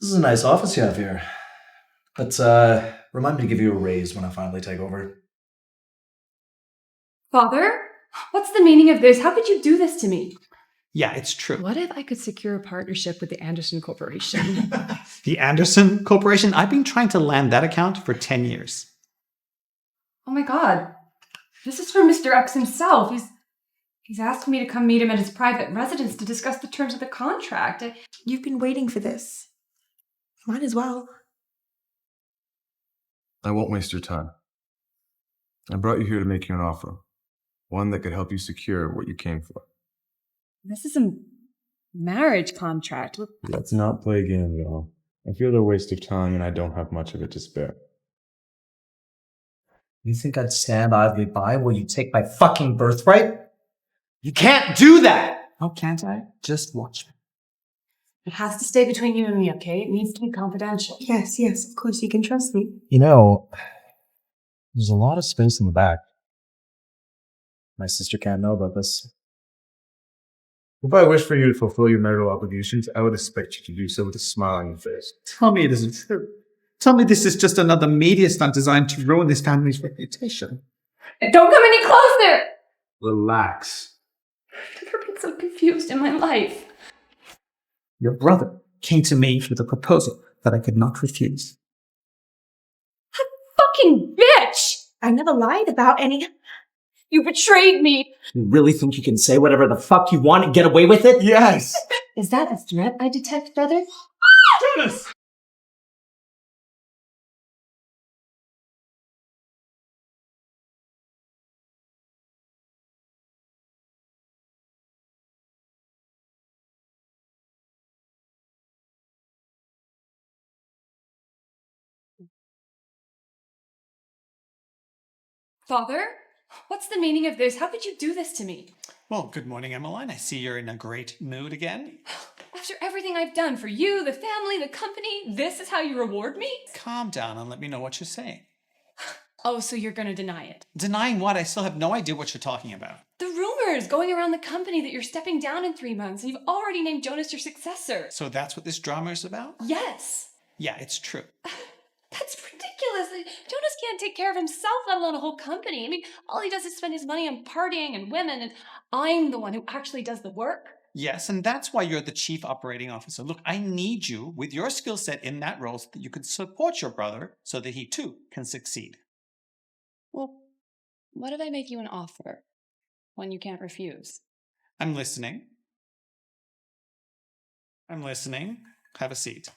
This is a nice office you have here. But, remind me to give you a raise when I finally take over. Father? What's the meaning of this? How could you do this to me? Yeah, it's true. What if I could secure a partnership with the Anderson Corporation? The Anderson Corporation? I've been trying to land that account for 10 years. Oh my god. This is from Mr. X himself. He's asked me to come meet him at his private residence to discuss the terms of the contract. You've been waiting for this. Might as well. I won't waste your time. I brought you here to make you an offer. One that could help you secure what you came for. This is a marriage contract. Let's not play games, y'all. I feel they're a waste of time and I don't have much of it to spare. You think I'd stand idly by while you take my fucking birthright? You can't do that! How can't I? Just watch me. It has to stay between you and me, okay? It needs to be confidential. Yes, of course you can trust me. You know, there's a lot of space in the back. My sister can't know about this. If I wish for you to fulfill your marital obligations, I would expect you to do so with a smile on your face. Tell me it isn't true. Tell me this is just another media stunt designed to ruin this family's reputation. Don't come any closer! Relax. I've never been so confused in my life. Your brother came to me with a proposal that I could not refuse. Fucking bitch! I never lied about any. You betrayed me! You really think you can say whatever the fuck you want and get away with it? Yes! Is that a threat I detect, brother? Jonas! Father? What's the meaning of this? How could you do this to me? Well, good morning, Emmeline. I see you're in a great mood again. After everything I've done for you, the family, the company, this is how you reward me? Calm down and let me know what you're saying. Oh, so you're gonna deny it? Denying what? I still have no idea what you're talking about. The rumors going around the company that you're stepping down in 3 months and you've already named Jonas your successor. So that's what this drama is about? Yes. Yeah, it's true. That's ridiculous. Jonas can't take care of himself, let alone a whole company. I mean, all he does is spend his money on partying and women, and I'm the one who actually does the work. Yes, and that's why you're the chief operating officer. Look, I need you with your skill set in that role so that you can support your brother so that he too can succeed. Well, what if I make you an offer? One you can't refuse. I'm listening. Have a seat.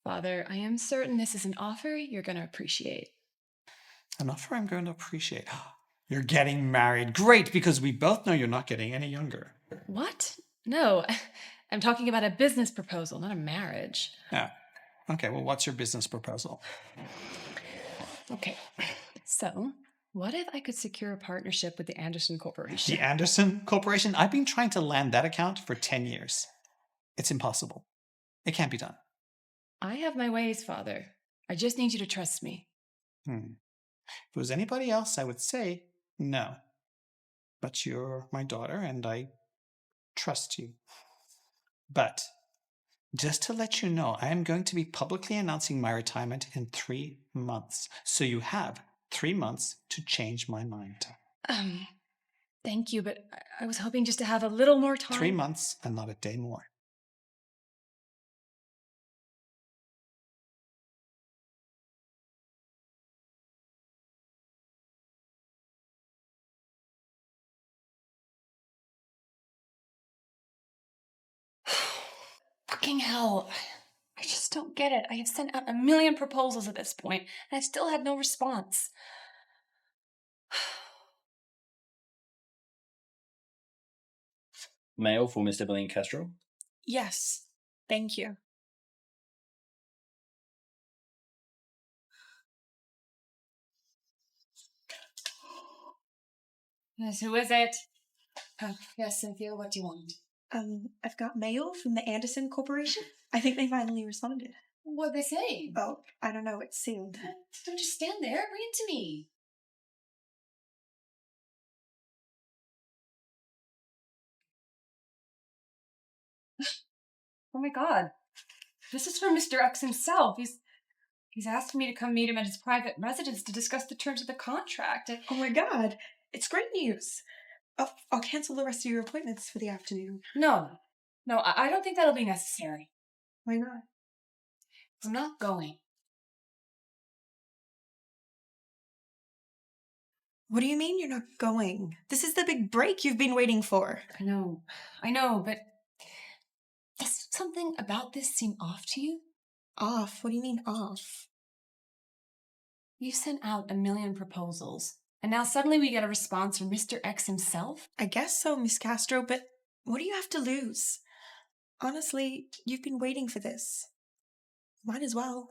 Father, I am certain this is an offer you're going to appreciate. An offer I'm going to appreciate. You're getting married. Great, because we both know you're not getting any younger. What? No, I'm talking about a business proposal, not a marriage. Yeah. Okay, well, what's your business proposal? Okay, so what if I could secure a partnership with the Anderson Corporation? The Anderson Corporation? I've been trying to land that account for 10 years. It's impossible. It can't be done. I have my ways, Father. I just need you to trust me. If it was anybody else, I would say no. But you're my daughter, and I trust you. But just to let you know, I am going to be publicly announcing my retirement in 3 months. So you have 3 months to change my mind. Thank you, but I was hoping just to have a little more time. 3 months and not a day more. Fucking hell. I just don't get it. I have sent out 1,000,000 proposals at this point, and I've still had no response. Mail for Mr. Blaine Castro. Yes, thank you. Yes, who is it? Yes, Cynthia, what do you want? I've got mail from the Anderson Corporation. I think they finally responded. What'd they say? Oh, I don't know, it's sealed. Don't just stand there. Bring it to me. Oh my god. This is from Mr. X himself. He's asked me to come meet him at his private residence to discuss the terms of the contract. Oh my god. It's great news. I'll cancel the rest of your appointments for the afternoon. No, I don't think that'll be necessary. Why not? I'm not going. What do you mean you're not going? This is the big break you've been waiting for. I know, but does something about this seem off to you? Off? What do you mean off? You sent out 1 million proposals, and now suddenly we get a response from Mr. X himself? I guess so, Miss Castro, but what do you have to lose? Honestly, you've been waiting for this. Might as well.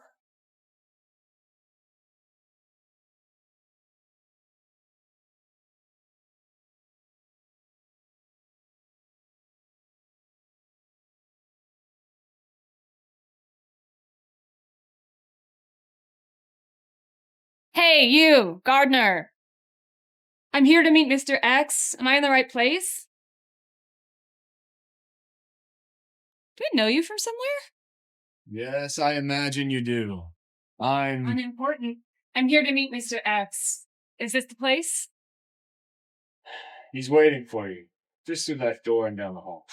Hey, you, Gardner. I'm here to meet Mr. X. Am I in the right place? Do I know you from somewhere? Yes, I imagine you do. I'm Unimportant. I'm here to meet Mr. X. Is this the place? He's waiting for you. Just through that door and down the hall.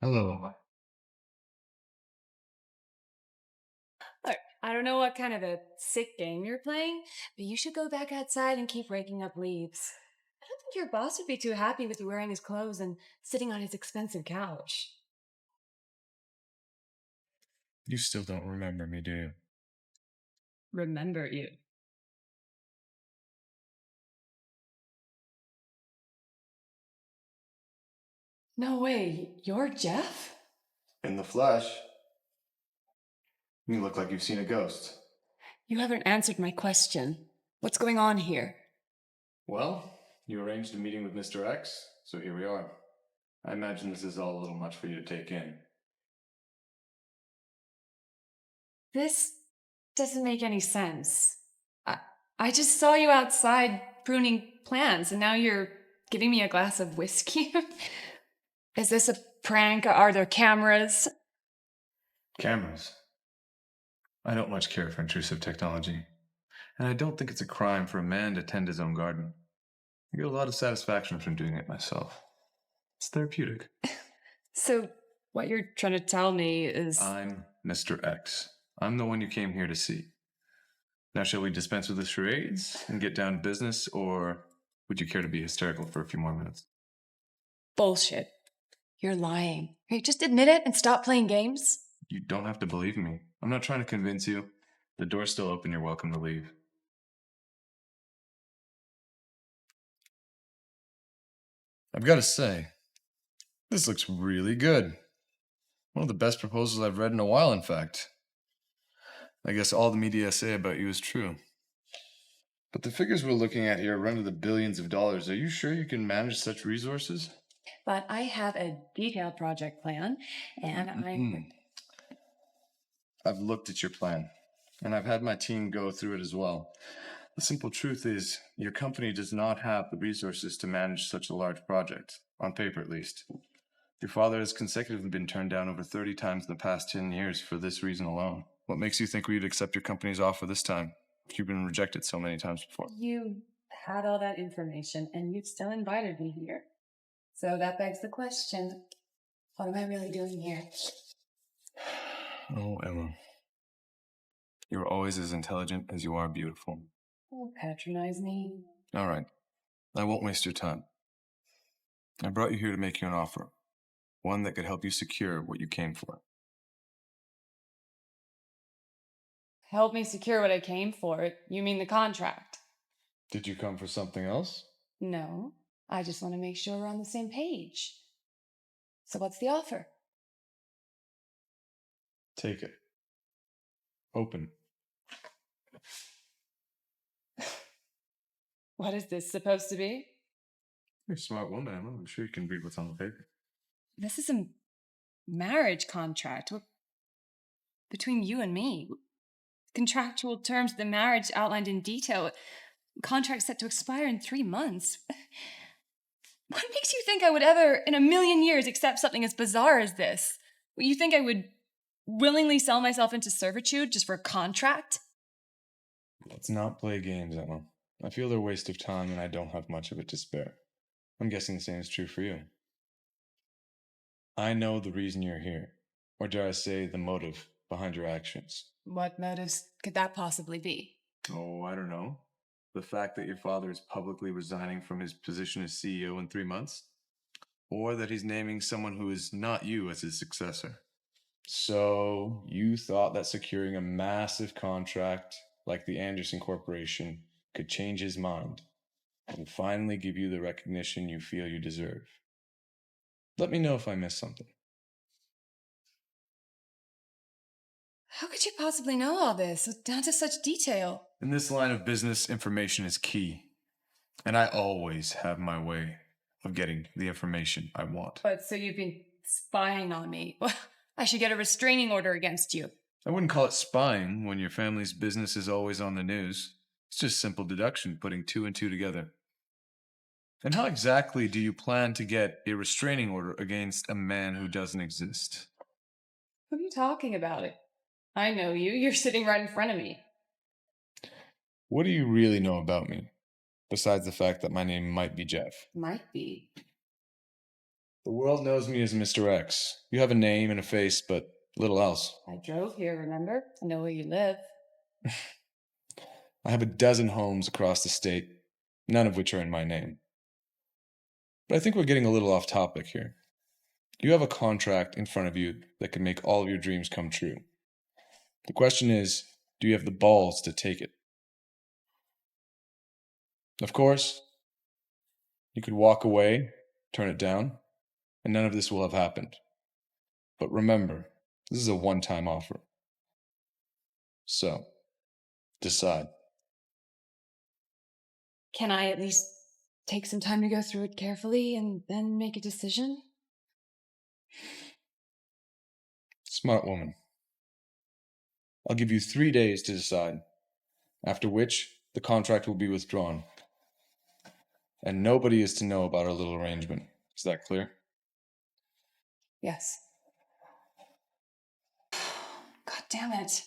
Hello. Look, I don't know what kind of a sick game you're playing, but you should go back outside and keep raking up leaves. I don't think your boss would be too happy with you wearing his clothes and sitting on his expensive couch. You still don't remember me, do you? Remember you. No way, you're Jeff? In the flesh. You look like you've seen a ghost. You haven't answered my question. What's going on here? Well, you arranged a meeting with Mr. X, so here we are. I imagine this is all a little much for you to take in. This doesn't make any sense. I just saw you outside pruning plants, and now you're giving me a glass of whiskey? Is this a prank? Are there cameras? Cameras. I don't much care for intrusive technology, and I don't think it's a crime for a man to tend his own garden. I get a lot of satisfaction from doing it myself. It's therapeutic. So, what you're trying to tell me is... I'm Mr. X. I'm the one you came here to see. Now, shall we dispense with the charades and get down to business, or would you care to be hysterical for a few more minutes? Bullshit. You're lying. Hey, just admit it and stop playing games. You don't have to believe me. I'm not trying to convince you. The door's still open. You're welcome to leave. I've got to say, this looks really good. One of the best proposals I've read in a while, in fact. I guess all the media say about you is true. But the figures we're looking at here run to the billions of dollars. Are you sure you can manage such resources? But I have a detailed project plan, and I've looked at your plan, and I've had my team go through it as well. The simple truth is, your company does not have the resources to manage such a large project, on paper at least. Your father has consecutively been turned down over 30 times in the past 10 years for this reason alone. What makes you think we'd accept your company's offer this time? You've been rejected so many times before. You had all that information, and you still invited me here. So that begs the question, what am I really doing here? Oh, Emma. You're always as intelligent as you are beautiful. Don't patronize me. All right. I won't waste your time. I brought you here to make you an offer. One that could help you secure what you came for. Help me secure what I came for. You mean the contract? Did you come for something else? No, I just want to make sure we're on the same page. So what's the offer? Take it. Open. What is this supposed to be? You're a smart woman, Emma. I'm sure you can read what's on the paper. This is a marriage contract between you and me. Contractual terms of the marriage outlined in detail. Contract set to expire in 3 months. What makes you think I would ever, in a million years, accept something as bizarre as this? You think I would willingly sell myself into servitude just for a contract? Let's not play games, Emma. I feel they're a waste of time and I don't have much of it to spare. I'm guessing the same is true for you. I know the reason you're here, or dare I say the motive behind your actions. What motives could that possibly be? Oh, I don't know. The fact that your father is publicly resigning from his position as CEO in 3 months? Or that he's naming someone who is not you as his successor? So, you thought that securing a massive contract like the Anderson Corporation could change his mind and finally give you the recognition you feel you deserve. Let me know if I missed something. How could you possibly know all this, down to such detail? In this line of business, information is key. And I always have my way of getting the information I want. But so you've been spying on me. Well, I should get a restraining order against you. I wouldn't call it spying when your family's business is always on the news. It's just simple deduction, putting 2 and 2 together. And how exactly do you plan to get a restraining order against a man who doesn't exist? What are you talking about? I know you. You're sitting right in front of me. What do you really know about me, besides the fact that my name might be Jeff? Might be. The world knows me as Mr. X. You have a name and a face, but little else. I drove here, remember? I know where you live. I have a dozen homes across the state, none of which are in my name. But I think we're getting a little off topic here. You have a contract in front of you that can make all of your dreams come true. The question is, do you have the balls to take it? Of course, you could walk away, turn it down, and none of this will have happened. But remember, this is a one-time offer. So, decide. Can I at least take some time to go through it carefully and then make a decision? Smart woman. I'll give you 3 days to decide, after which the contract will be withdrawn. And nobody is to know about our little arrangement. Is that clear? Yes. God damn it.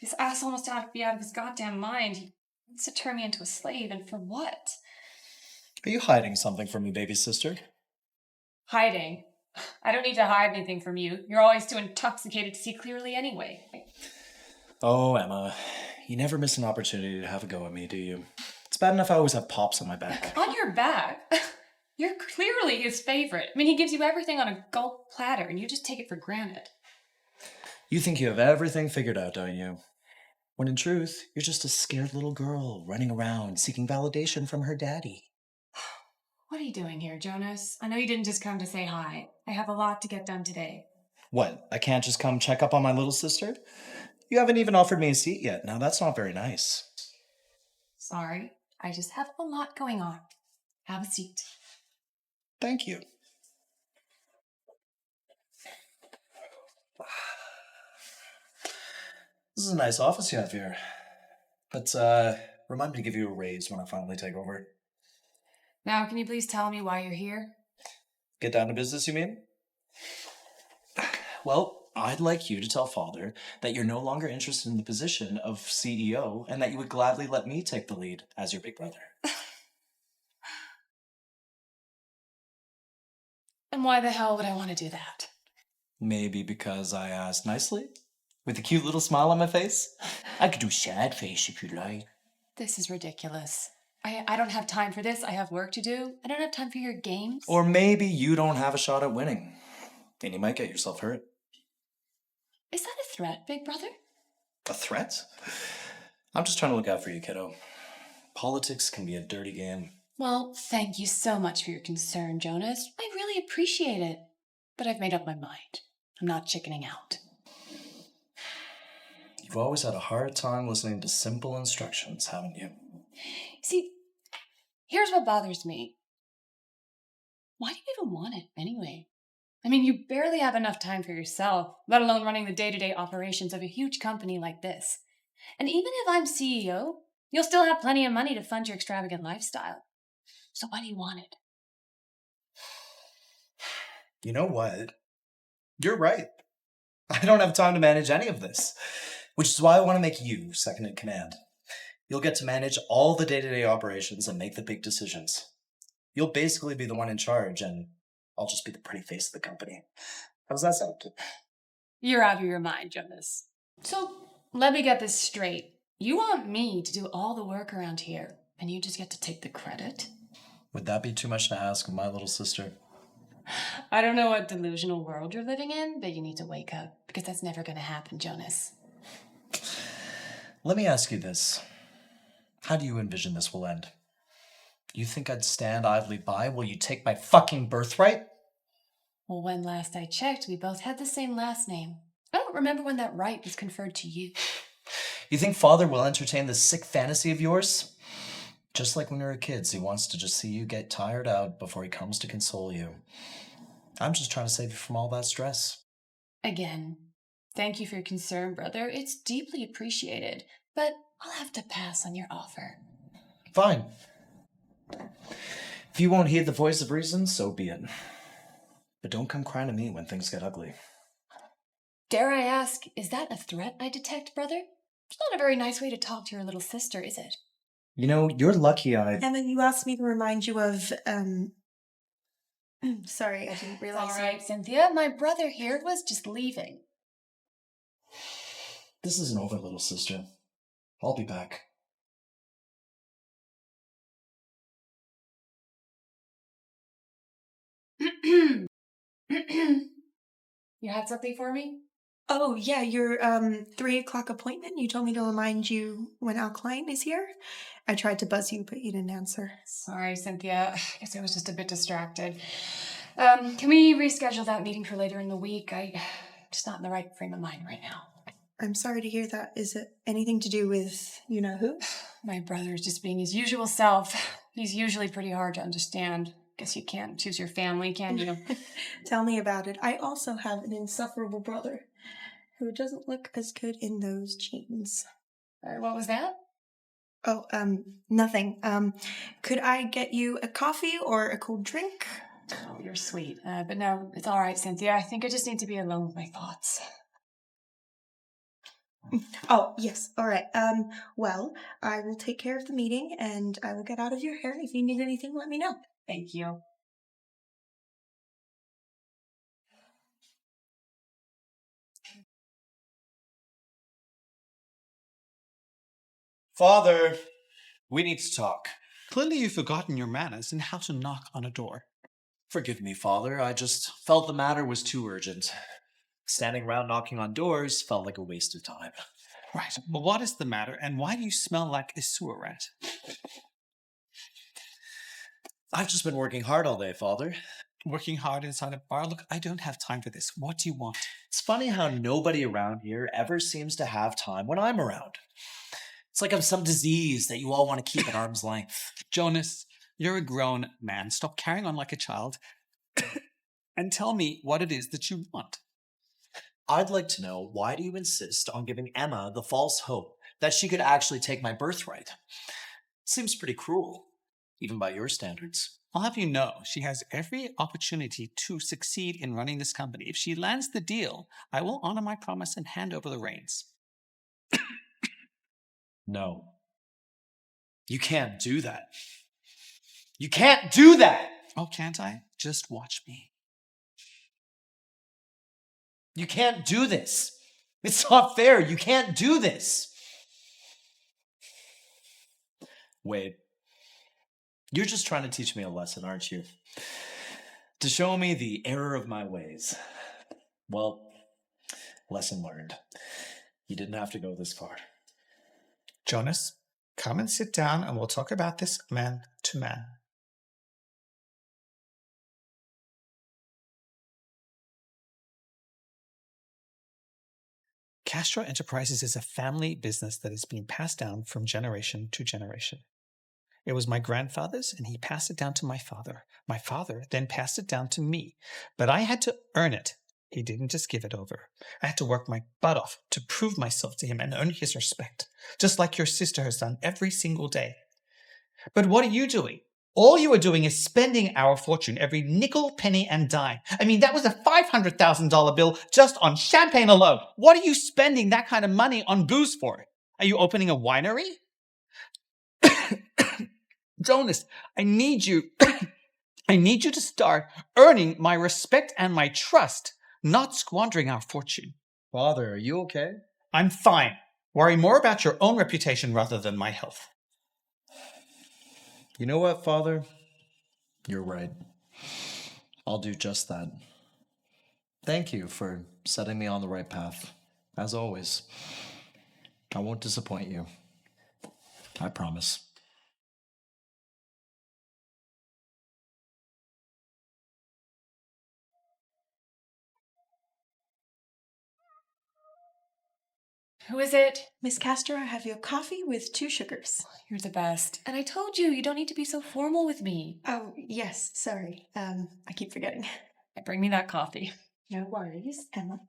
This asshole must be out of his goddamn mind. He wants to turn me into a slave, and for what? Are you hiding something from me, baby sister? Hiding. I don't need to hide anything from you. You're always too intoxicated to see clearly anyway. Oh, Emma, you never miss an opportunity to have a go at me, do you? It's bad enough I always have Pops on my back. On your back? You're clearly his favorite. I mean, he gives you everything on a gold platter, and you just take it for granted. You think you have everything figured out, don't you? When in truth, you're just a scared little girl running around seeking validation from her daddy. What are you doing here, Jonas? I know you didn't just come to say hi. I have a lot to get done today. What, I can't just come check up on my little sister? You haven't even offered me a seat yet. Now that's not very nice. Sorry, I just have a lot going on. Have a seat. Thank you. This is a nice office you have here. But, remind me to give you a raise when I finally take over. Now, can you please tell me why you're here? Get down to business, you mean? Well, I'd like you to tell Father that you're no longer interested in the position of CEO and that you would gladly let me take the lead as your big brother. And why the hell would I want to do that? Maybe because I asked nicely? With a cute little smile on my face? I could do sad face if you like. This is ridiculous. I don't have time for this. I have work to do. I don't have time for your games. Or maybe you don't have a shot at winning. and you might get yourself hurt. Is that a threat, big brother? A threat? I'm just trying to look out for you, kiddo. Politics can be a dirty game. Well, thank you so much for your concern, Jonas. I really appreciate it. But I've made up my mind. I'm not chickening out. You've always had a hard time listening to simple instructions, haven't you? See, here's what bothers me. Why do you even want it, anyway? I mean, you barely have enough time for yourself, let alone running the day-to-day operations of a huge company like this. And even if I'm CEO, you'll still have plenty of money to fund your extravagant lifestyle. So why do you want it? You know what? You're right. I don't have time to manage any of this, which is why I want to make you second in command. You'll get to manage all the day-to-day operations and make the big decisions. You'll basically be the one in charge, and I'll just be the pretty face of the company. How does that sound? You're out of your mind, Jonas. So let me get this straight. You want me to do all the work around here, and you just get to take the credit? Would that be too much to ask of my little sister? I don't know what delusional world you're living in, but you need to wake up, because that's never going to happen, Jonas. Let me ask you this. How do you envision this will end? You think I'd stand idly by while you take my fucking birthright? Well, when last I checked, we both had the same last name. I don't remember when that right was conferred to you. You think Father will entertain this sick fantasy of yours? Just like when we were kids, he wants to just see you get tired out before he comes to console you. I'm just trying to save you from all that stress. Again, thank you for your concern, brother. It's deeply appreciated, but I'll have to pass on your offer. Fine. If you won't heed the voice of reason, so be it. But don't come crying to me when things get ugly. Dare I ask, is that a threat I detect, brother? It's not a very nice way to talk to your little sister, is it? You know, you're lucky Emma, you asked me to remind you of, sorry, I didn't realize. All right, Cynthia, my brother here was just leaving. This isn't over, little sister. I'll be back. You had something for me? Oh, yeah, your 3 o'clock appointment. You told me to remind you when our client is here. I tried to buzz you, but you didn't answer. Sorry, Cynthia. I guess I was just a bit distracted. Can we reschedule that meeting for later in the week? I'm just not in the right frame of mind right now. I'm sorry to hear that. Is it anything to do with you-know-who? My brother is just being his usual self. He's usually pretty hard to understand. Guess you can't choose your family, can you? Tell me about it. I also have an insufferable brother who doesn't look as good in those jeans. What was that? Oh, nothing. Could I get you a coffee or a cold drink? Oh, you're sweet. But no, it's all right, Cynthia. I think I just need to be alone with my thoughts. Oh, yes. All right. Well, I will take care of the meeting and I will get out of your hair. If you need anything, let me know. Thank you. Father, we need to talk. Clearly you've forgotten your manners and how to knock on a door. Forgive me, Father. I just felt the matter was too urgent. Standing around knocking on doors felt like a waste of time. Right, well, what is the matter, and why do you smell like a sewer rat? I've just been working hard all day, Father. Working hard inside a bar? Look, I don't have time for this. What do you want? It's funny how nobody around here ever seems to have time when I'm around. It's like I'm some disease that you all want to keep at arm's length. Jonas, you're a grown man. Stop carrying on like a child and tell me what it is that you want. I'd like to know, why do you insist on giving Emma the false hope that she could actually take my birthright? Seems pretty cruel, even by your standards. I'll have you know, she has every opportunity to succeed in running this company. If she lands the deal, I will honor my promise and hand over the reins. No. You can't do that. You can't do that! Oh, can't I? Just watch me. You can't do this. It's not fair. You can't do this. Wade, you're just trying to teach me a lesson, aren't you? to show me the error of my ways. Well, lesson learned. You didn't have to go this far. Jonas, come and sit down and we'll talk about this man to man. Castro Enterprises is a family business that has been passed down from generation to generation. It was my grandfather's, and he passed it down to my father. My father then passed it down to me, but I had to earn it. He didn't just give it over. I had to work my butt off to prove myself to him and earn his respect, just like your sister has done every single day. But what are you doing? All you are doing is spending our fortune, every nickel, penny, and dime. I mean, that was a $500,000 bill just on champagne alone. What are you spending that kind of money on booze for? Are you opening a winery? Jonas, I need you. I need you to start earning my respect and my trust, not squandering our fortune. Father, are you okay? I'm fine. Worry more about your own reputation rather than my health. You know what, Father? You're right. I'll do just that. Thank you for setting me on the right path. As always, I won't disappoint you. I promise. Who is it? Miss Castro, I have your coffee with 2 sugars. You're the best. And I told you, you don't need to be so formal with me. Oh, yes, sorry. I keep forgetting. Bring me that coffee. No worries, Emma.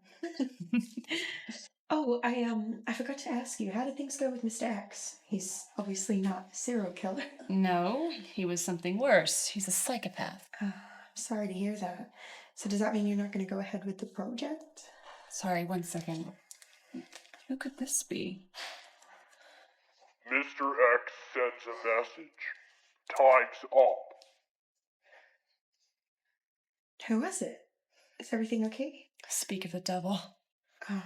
Oh, I forgot to ask you, how did things go with Mr. X? He's obviously not a serial killer. No, he was something worse. He's a psychopath. I'm sorry to hear that. So does that mean you're not going to go ahead with the project? Sorry, one second. Who could this be? Mr. X sends a message. Time's up. Who was it? Is everything okay? Speak of the devil. Oh.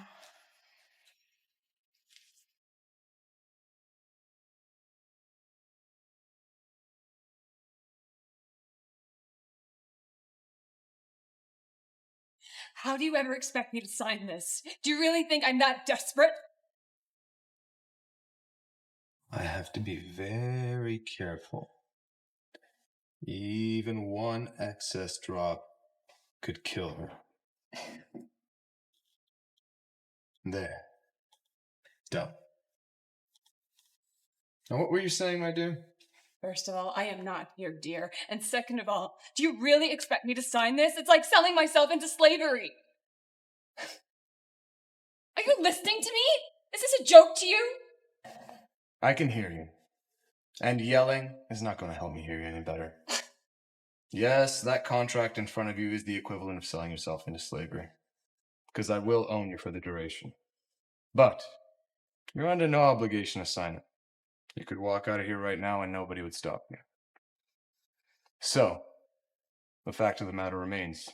How do you ever expect me to sign this? Do you really think I'm that desperate? I have to be very careful. Even one excess drop could kill her. There. Done. Now, what were you saying, my dear? First of all, I am not your dear. And second of all, do you really expect me to sign this? It's like selling myself into slavery. Are you listening to me? Is this a joke to you? I can hear you. And yelling is not going to help me hear you any better. Yes, that contract in front of you is the equivalent of selling yourself into slavery. Because I will own you for the duration. But you're under no obligation to sign it. You could walk out of here right now and nobody would stop you. So, the fact of the matter remains,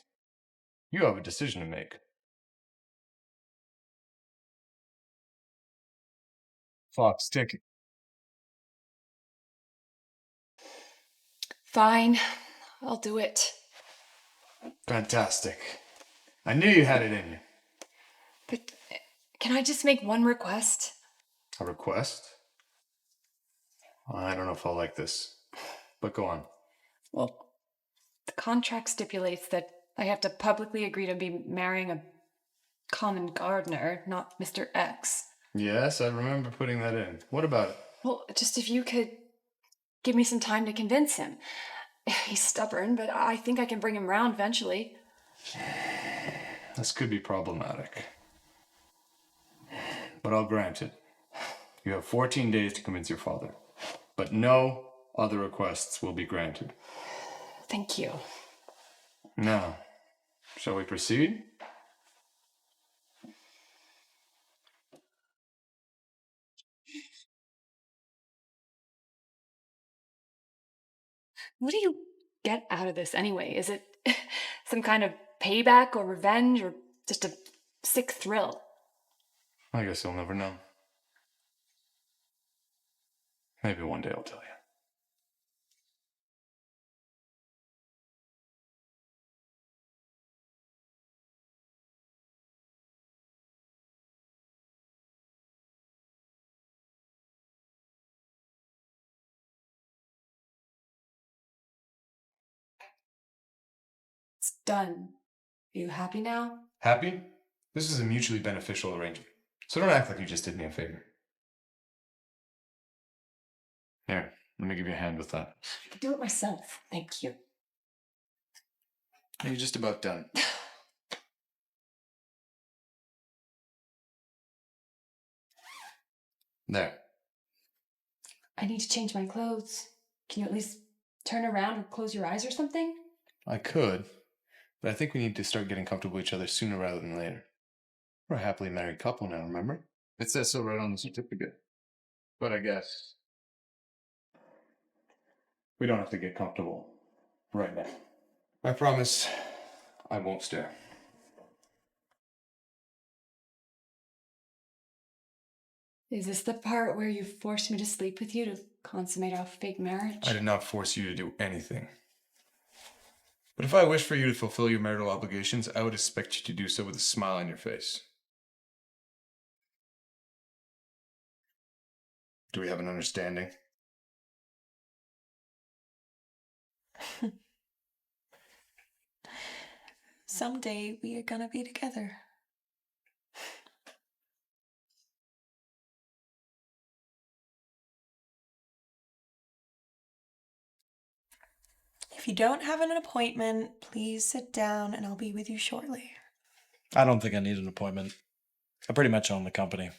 you have a decision to make. Fox, tick. Fine, I'll do it. Fantastic. I knew you had it in you. But can I just make one request? A request? I don't know if I'll like this, but go on. Well, the contract stipulates that I have to publicly agree to be marrying a common gardener, not Mr. X. Yes, I remember putting that in. What about it? Well, just if you could give me some time to convince him. He's stubborn, but I think I can bring him round eventually. This could be problematic. But I'll grant it. You have 14 days to convince your father. But no other requests will be granted. Thank you. Now, shall we proceed? What do you get out of this anyway? Is it some kind of payback or revenge or just a sick thrill? I guess you'll never know. Maybe one day I'll tell you. It's done. Are you happy now? Happy? This is a mutually beneficial arrangement. So don't act like you just did me a favor. Here, let me give you a hand with that. I can do it myself. Thank you. You're just about done. There. I need to change my clothes. Can you at least turn around or close your eyes or something? I could, but I think we need to start getting comfortable with each other sooner rather than later. We're a happily married couple now, remember? It says so right on the certificate. But I guess we don't have to get comfortable right now. I promise I won't stare. Is this the part where you forced me to sleep with you to consummate our fake marriage? I did not force you to do anything. But if I wish for you to fulfill your marital obligations, I would expect you to do so with a smile on your face. Do we have an understanding? Someday we are gonna be together. If you don't have an appointment, please sit down and I'll be with you shortly. I don't think I need an appointment. I pretty much own the company.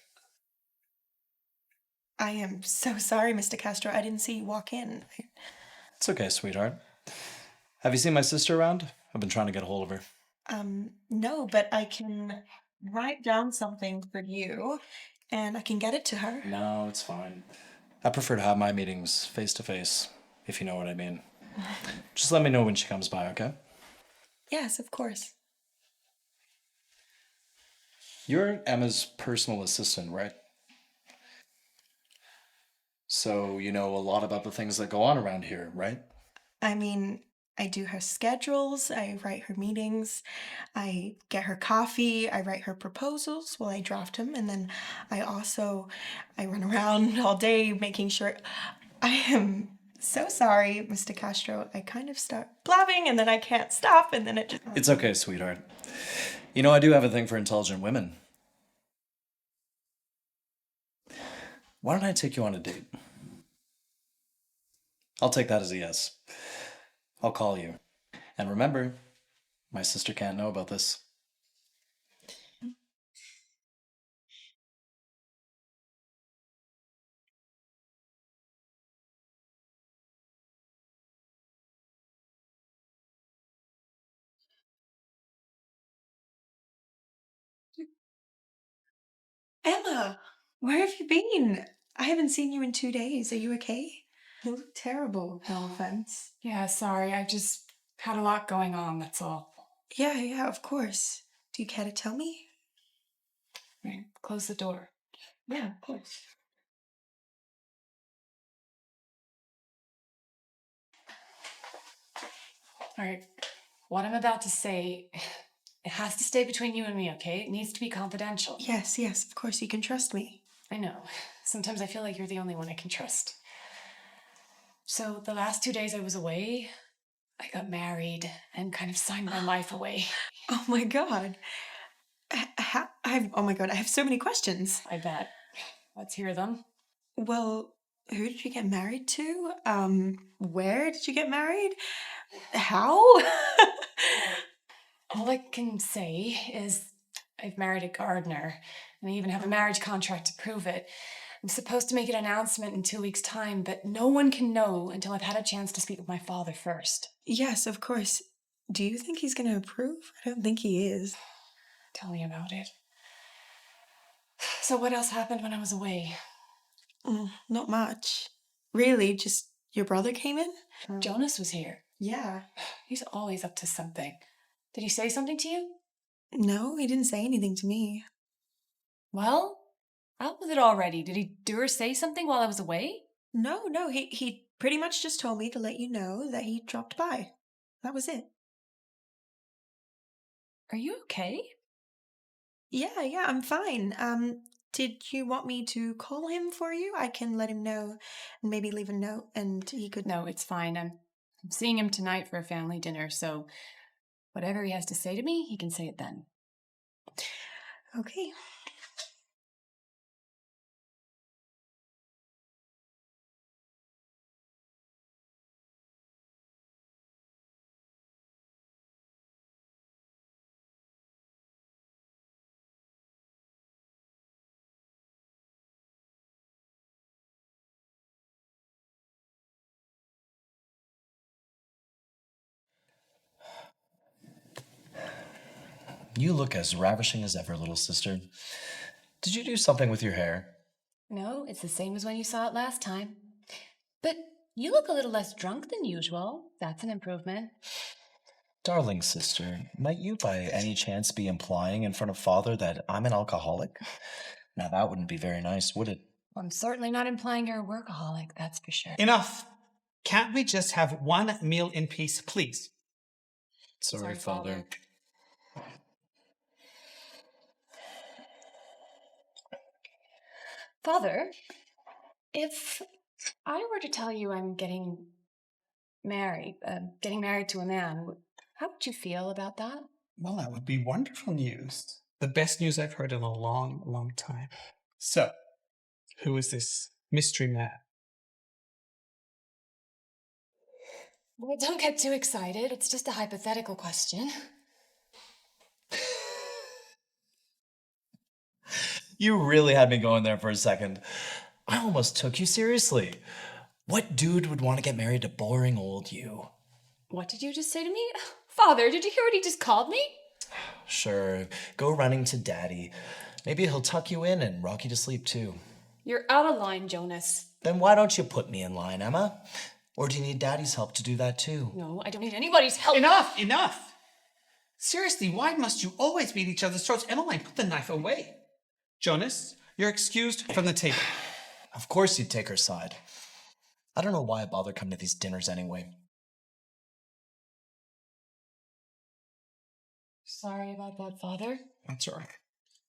I am so sorry, Mr. Castro. I didn't see you walk in. It's okay, sweetheart. Have you seen my sister around? I've been trying to get a hold of her. No, but I can write down something for you and I can get it to her. No, it's fine. I prefer to have my meetings face to face, if you know what I mean. Just let me know when she comes by, okay? Yes, of course. You're Emma's personal assistant, right? So you know a lot about the things that go on around here, right? I mean, I do her schedules, I write her meetings, I get her coffee, I write her proposals while I draft them, and then I run around all day making sure. I am so sorry, Mr. Castro. I kind of start blabbing and then I can't stop and then it just... It's okay, sweetheart. You know, I do have a thing for intelligent women. Why don't I take you on a date? I'll take that as a yes. I'll call you. And remember, my sister can't know about this. Emma, where have you been? I haven't seen you in 2 days. Are you okay? You look terrible. No offense. Yeah, sorry. I just had a lot going on, that's all. Yeah, of course. Do you care to tell me? Right, close the door. Yeah, of course. All right, what I'm about to say, it has to stay between you and me, okay? It needs to be confidential. Yes, of course. You can trust me. I know. Sometimes I feel like you're the only one I can trust. So the last 2 days I was away, I got married and kind of signed my life away. Oh my god. Oh my god, I have so many questions. I bet. Let's hear them. Well, who did you get married to? Where did you get married? How? All I can say is I've married a gardener, and I even have a marriage contract to prove it. I'm supposed to make an announcement in 2 weeks' time, but no one can know until I've had a chance to speak with my father first. Yes, of course. Do you think he's going to approve? I don't think he is. Tell me about it. So what else happened when I was away? Not much. Really, just your brother came in? Jonas was here. Yeah. He's always up to something. Did he say something to you? No, he didn't say anything to me. Well, out with it already. Did he do or say something while I was away? No, he pretty much just told me to let you know that he dropped by. That was it. Are you okay? Yeah, I'm fine. Did you want me to call him for you? I can let him know and maybe leave a note and he could... No, it's fine. I'm seeing him tonight for a family dinner, so Whatever he has to say to me, he can say it then. Okay. You look as ravishing as ever, little sister. Did you do something with your hair? No, it's the same as when you saw it last time. But you look a little less drunk than usual. That's an improvement. Darling sister, might you by any chance be implying in front of father that I'm an alcoholic? Now that wouldn't be very nice, would it? Well, I'm certainly not implying you're a workaholic, that's for sure. Enough. Can't we just have one meal in peace, please? Sorry, father. Father, if I were to tell you I'm getting married to a man, how would you feel about that? Well, that would be wonderful news. The best news I've heard in a long, long time. So, who is this mystery man? Well, don't get too excited. It's just a hypothetical question. You really had me going there for a second. I almost took you seriously. What dude would want to get married to boring old you? What did you just say to me? Father, did you hear what he just called me? Sure, go running to daddy. Maybe he'll tuck you in and rock you to sleep too. You're out of line, Jonas. Then why don't you put me in line, Emma? Or do you need daddy's help to do that too? No, I don't need anybody's help. Enough! Enough! Seriously, why must you always beat each other's throats? Emmeline, put the knife away. Jonas, you're excused from the table. Of course you'd take her side. I don't know why I bother coming to these dinners anyway. Sorry about that, Father. That's all right.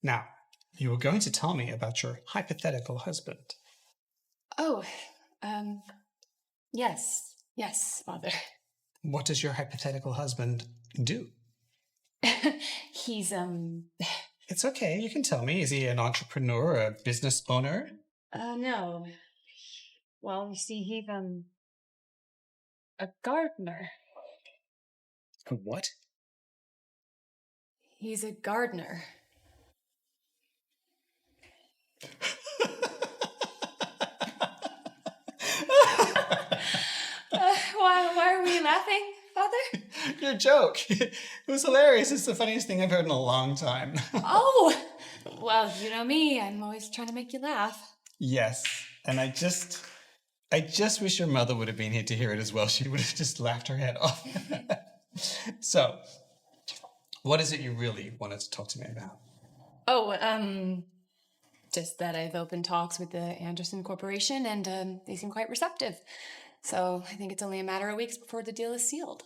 Now, you were going to tell me about your hypothetical husband. Oh, yes, Father. What does your hypothetical husband do? He's, It's okay, you can tell me. Is he an entrepreneur, a business owner? no. Well, you see, he's, a gardener. A what? He's a gardener. Why are we laughing, Father? Your joke. It was hilarious. It's the funniest thing I've heard in a long time. Oh, well, you know me. I'm always trying to make you laugh. Yes, and I just wish your mother would have been here to hear it as well. She would have just laughed her head off. So, what is it you really wanted to talk to me about? Oh, just that I've opened talks with the Anderson Corporation, and they seem quite receptive. So I think it's only a matter of weeks before the deal is sealed.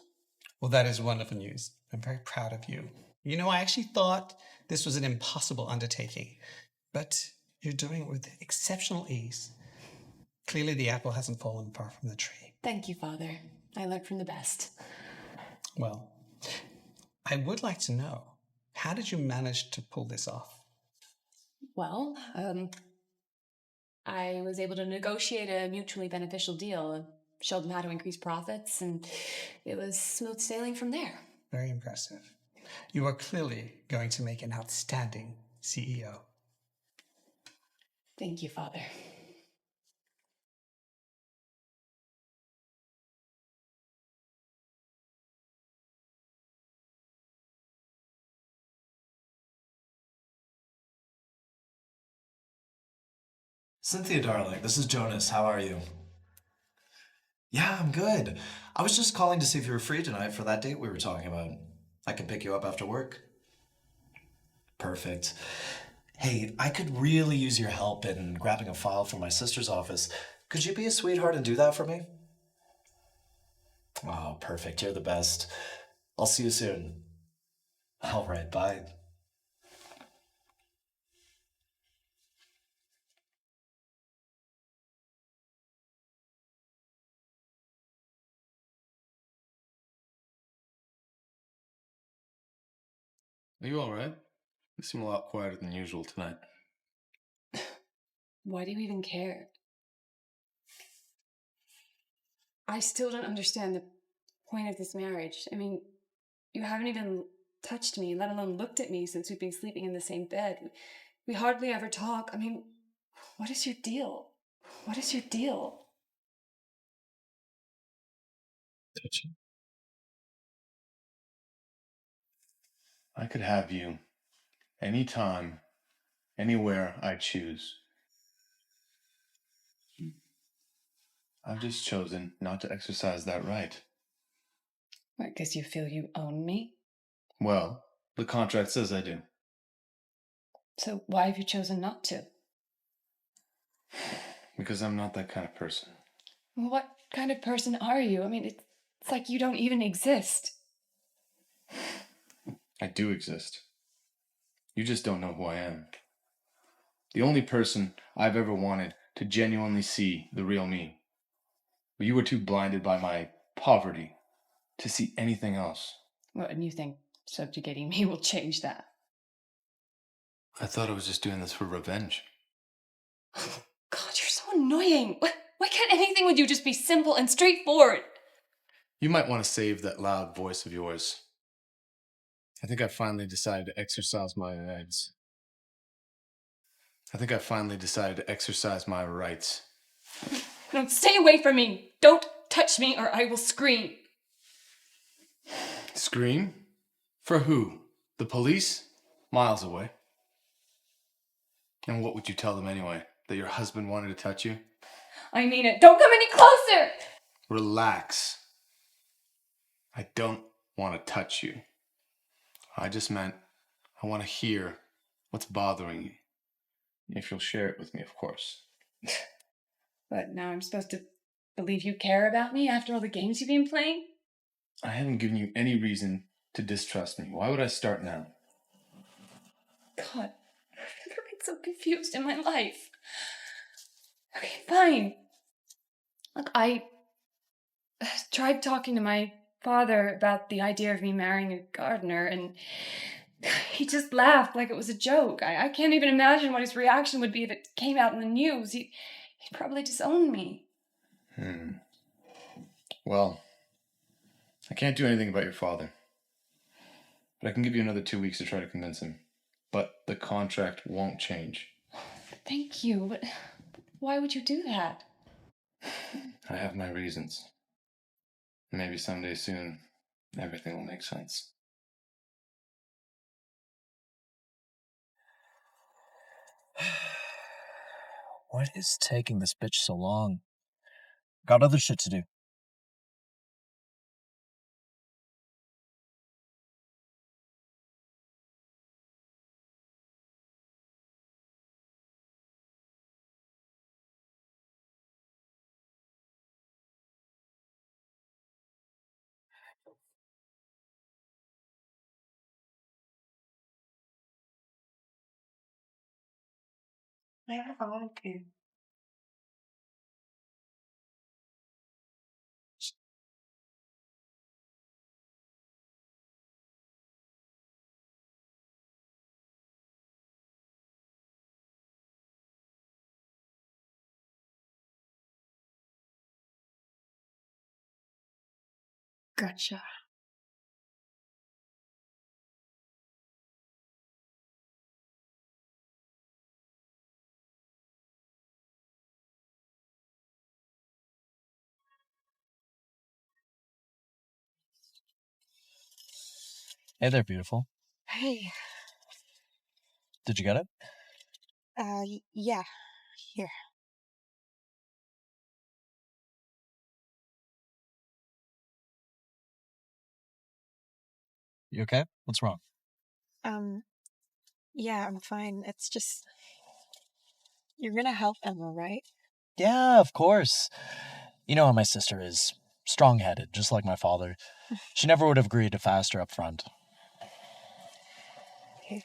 Well, that is wonderful news. I'm very proud of you. You know, I actually thought this was an impossible undertaking, but you're doing it with exceptional ease. Clearly, the apple hasn't fallen far from the tree. Thank you, Father. I learned from the best. Well, I would like to know, how did you manage to pull this off? Well, I was able to negotiate a mutually beneficial deal, showed them how to increase profits, and it was smooth sailing from there. Very impressive. You are clearly going to make an outstanding CEO. Thank you, Father. Cynthia, darling, this is Jonas. How are you? Yeah, I'm good. I was just calling to see if you were free tonight for that date we were talking about. I can pick you up after work. Perfect. Hey, I could really use your help in grabbing a file from my sister's office. Could you be a sweetheart and do that for me? Oh, perfect. You're the best. I'll see you soon. All right, bye. Are you alright? You seem a lot quieter than usual tonight. Why do you even care? I still don't understand the point of this marriage. I mean, you haven't even touched me, let alone looked at me since we've been sleeping in the same bed. We hardly ever talk. I mean, what is your deal? What is your deal? Touching. I could have you anytime, anywhere I choose. I've just chosen not to exercise that right. What, because you feel you own me? Well, the contract says I do. So why have you chosen not to? Because I'm not that kind of person. Well, what kind of person are you? I mean, it's like you don't even exist. I do exist. You just don't know who I am. The only person I've ever wanted to genuinely see the real me. But you were too blinded by my poverty to see anything else. Well, and you think subjugating me will change that? I thought I was just doing this for revenge. God, you're so annoying. Why can't anything with you just be simple and straightforward? You might want to save that loud voice of yours. I think I finally decided to exercise my rights. No, stay away from me. Don't touch me or I will scream. Scream? For who? The police? Miles away. And what would you tell them anyway? That your husband wanted to touch you? I mean it. Don't come any closer. Relax. I don't want to touch you. I just meant I want to hear what's bothering you. If you'll share it with me, of course. But now I'm supposed to believe you care about me after all the games you've been playing? I haven't given you any reason to distrust me. Why would I start now? God, I've never been so confused in my life. Okay, fine. Look, I tried talking to my father about the idea of me marrying a gardener, and he just laughed like it was a joke. I can't even imagine what his reaction would be if it came out in the news. He'd probably disown me. Well, I can't do anything about your father. But I can give you another 2 weeks to try to convince him. But the contract won't change. Thank you, but why would you do that? I have my reasons. Maybe someday soon, everything will make sense. What is taking this bitch so long? Got other shit to do. Gotcha. Hey there, beautiful. Hey, Did you get it? yeah, here. You okay? What's wrong? Yeah, I'm fine. It's just, you're gonna help Emma, right? Yeah, of course. You know how my sister is. Strong-headed, just like my father. She never would have agreed to faster up front. Okay.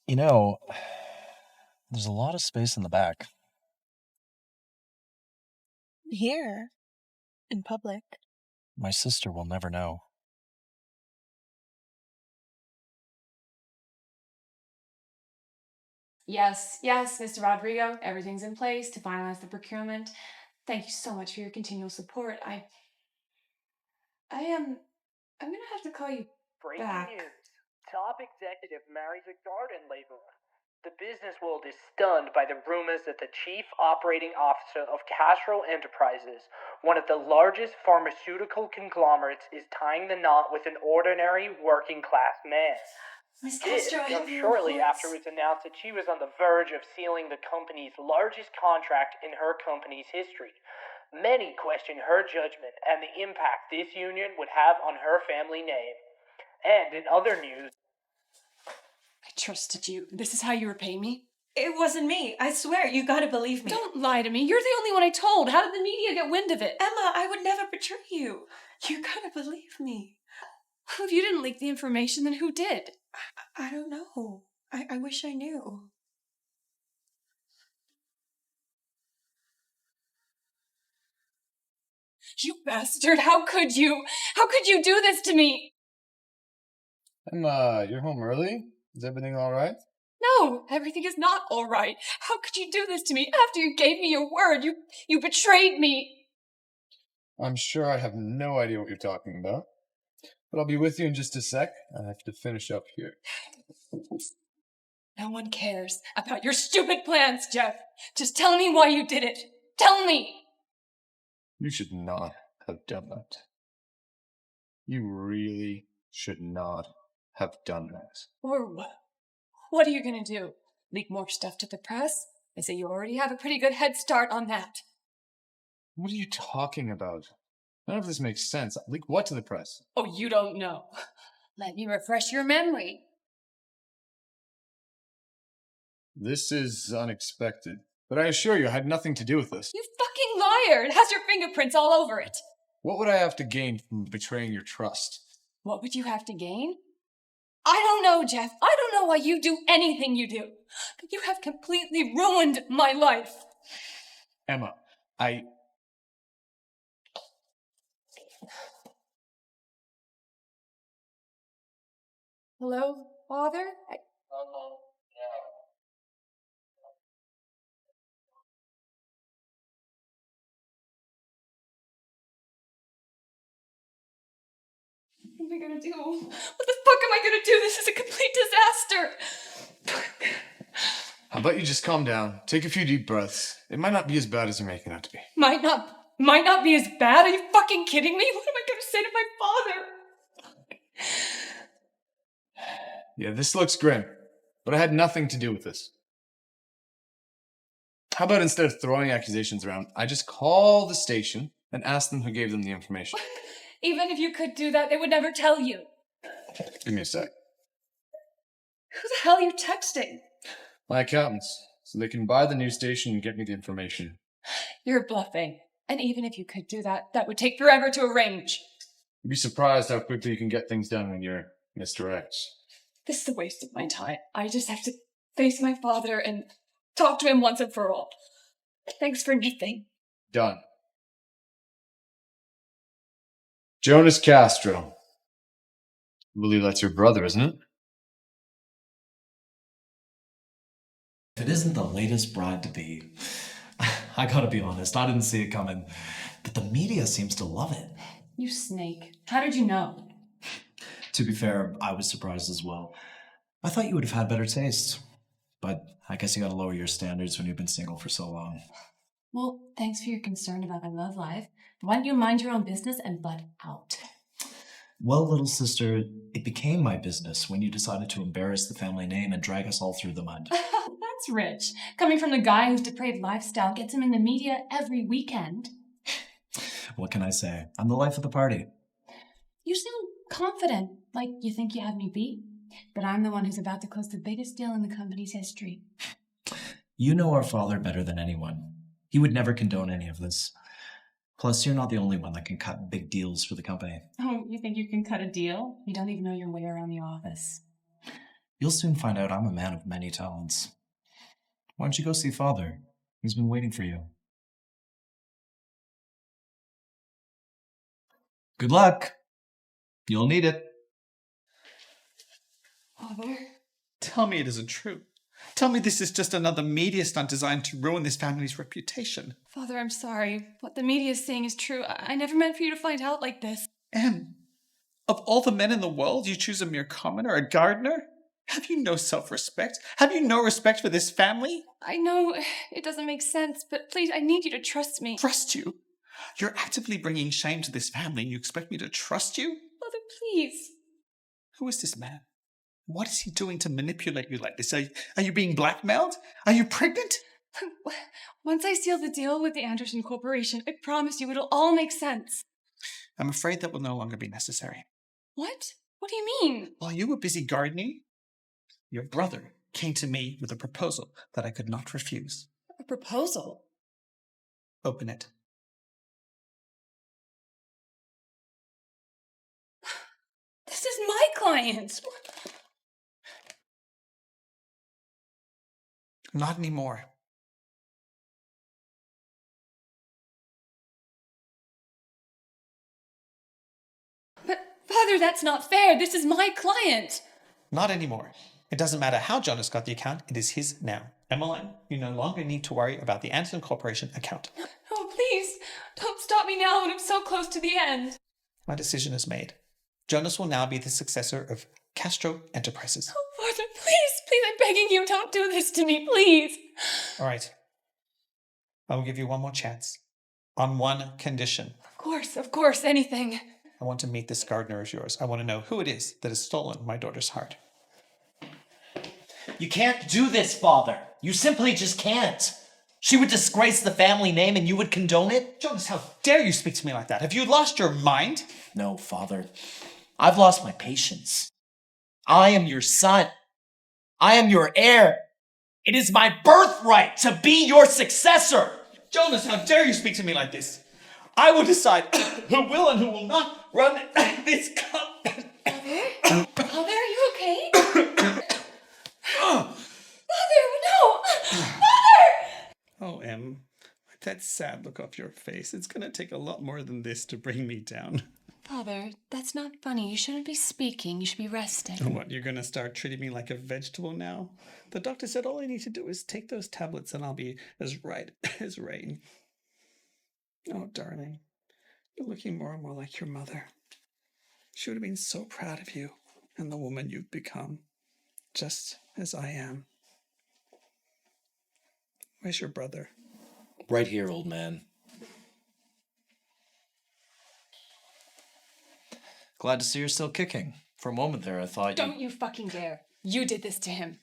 You know, there's a lot of space in the back. Here, in public. My sister will never know. Yes, Mr. Rodrigo, everything's in place to finalize the procurement. Thank you so much for your continual support. I'm gonna have to call you Breaking back. news. Top executive marries a garden laborer. The business world is stunned by the rumors that the chief operating officer of Castro Enterprises, one of the largest pharmaceutical conglomerates, is tying the knot with an ordinary working class man. Miss This Castro, I have comes your shortly reports. after it was announced that she was on the verge of sealing the company's largest contract in her company's history. Many question her judgment and the impact this union would have on her family name. And in other news, I trusted you. This is how you repay me? It wasn't me. I swear, you gotta believe me. Don't lie to me. You're the only one I told. How did the media get wind of it? Emma, I would never betray you. You gotta believe me. If you didn't leak the information, then who did? I don't know. I wish I knew. You bastard! How could you? How could you do this to me? Emma, you're home early? Is everything all right? No, everything is not all right. How could you do this to me after you gave me your word? You betrayed me. I'm sure I have no idea what you're talking about. But I'll be with you in just a sec. I have to finish up here. No one cares about your stupid plans, Jeff. Just tell me why you did it. Tell me. You should not have done that. You really should not have done that. Or what? What are you gonna do? Leak more stuff to the press? I say you already have a pretty good head start on that. What are you talking about? None of this makes sense. Leak what to the press? Oh, you don't know. Let me refresh your memory. This is unexpected. But I assure you, I had nothing to do with this. You fucking liar! It has your fingerprints all over it. What would I have to gain from betraying your trust? What would you have to gain? I don't know, Jeff. I don't know why you do anything you do. But you have completely ruined my life. Emma, Hello, Father? What am I gonna do? What the fuck am I gonna do? This is a complete disaster. how about you just calm down, take a few deep breaths. It might not be as bad as you're making it out to be. Might not be as bad. Are you fucking kidding me? What am I gonna say to my father? Yeah, this looks grim, but I had nothing to do with this. How about instead of throwing accusations around, I just call the station and ask them who gave them the information? Even if you could do that, they would never tell you. Give me a sec. Who the hell are you texting? My accountants, so they can buy the news station and get me the information. You're bluffing. And even if you could do that, that would take forever to arrange. You'd be surprised how quickly you can get things done when you're Mr. X. This is a waste of my time. I just have to face my father and talk to him once and for all. Thanks for nothing. Done. Jonas Castro. I believe that's your brother, isn't it? If it isn't the latest bride-to-be, I gotta be honest, I didn't see it coming. But the media seems to love it. You snake. How did you know? To be fair, I was surprised as well. I thought you would have had better taste. But I guess you gotta lower your standards when you've been single for so long. Well, thanks for your concern about my love life. Why don't you mind your own business and butt out? Well, little sister, it became my business when you decided to embarrass the family name and drag us all through the mud. That's rich. Coming from the guy whose depraved lifestyle gets him in the media every weekend. What can I say? I'm the life of the party. You seem confident, like you think you have me beat. But I'm the one who's about to close the biggest deal in the company's history. You know our father better than anyone. He would never condone any of this. Plus, you're not the only one that can cut big deals for the company. Oh, you think you can cut a deal? You don't even know your way around the office. You'll soon find out I'm a man of many talents. Why don't you go see Father? He's been waiting for you. Good luck. You'll need it. Father? Tell me it isn't true. Tell me this is just another media stunt designed to ruin this family's reputation. Father, I'm sorry. What the media is saying is true. I never meant for you to find out like this. Em, of all the men in the world, you choose a mere commoner, a gardener? Have you no self-respect? Have you no respect for this family? I know it doesn't make sense, but please, I need you to trust me. Trust you? You're actively bringing shame to this family and you expect me to trust you? Father, please. Who is this man? What is he doing to manipulate you like this? Are you being blackmailed? Are you pregnant? Once I seal the deal with the Anderson Corporation, I promise you it'll all make sense. I'm afraid that will no longer be necessary. What? What do you mean? While you were busy gardening, your brother came to me with a proposal that I could not refuse. A proposal? Open it. This is my client. Not anymore. But, Father, that's not fair. This is my client. Not anymore. It doesn't matter how Jonas got the account, it is his now. Emmeline, you no longer need to worry about the Anderson Corporation account. Oh, please, don't stop me now when I'm so close to the end. My decision is made. Jonas will now be the successor of Castro Enterprises. Oh, Father, please, I'm begging you, don't do this to me, please. All right. I will give you one more chance. On one condition. Of course, anything. I want to meet this gardener of yours. I want to know who it is that has stolen my daughter's heart. You can't do this, Father. You simply just can't. She would disgrace the family name and you would condone it? Jonas, how dare you speak to me like that? Have you lost your mind? No, Father. I've lost my patience. I am your son. I am your heir. It is my birthright to be your successor. Jonas, how dare you speak to me like this? I will decide who will and who will not run this company. Father, are you okay? Father, no! Father! Oh, Em, that sad look off your face. It's going to take a lot more than this to bring me down. Father, that's not funny. You shouldn't be speaking. You should be resting. What, you're going to start treating me like a vegetable now? The doctor said all I need to do is take those tablets and I'll be as right as rain. Oh, darling, you're looking more and more like your mother. She would have been so proud of you and the woman you've become, just as I am. Where's your brother? Right here, old man. Glad to see you're still kicking. For a moment there, I thought Don't you fucking dare. You did this to him.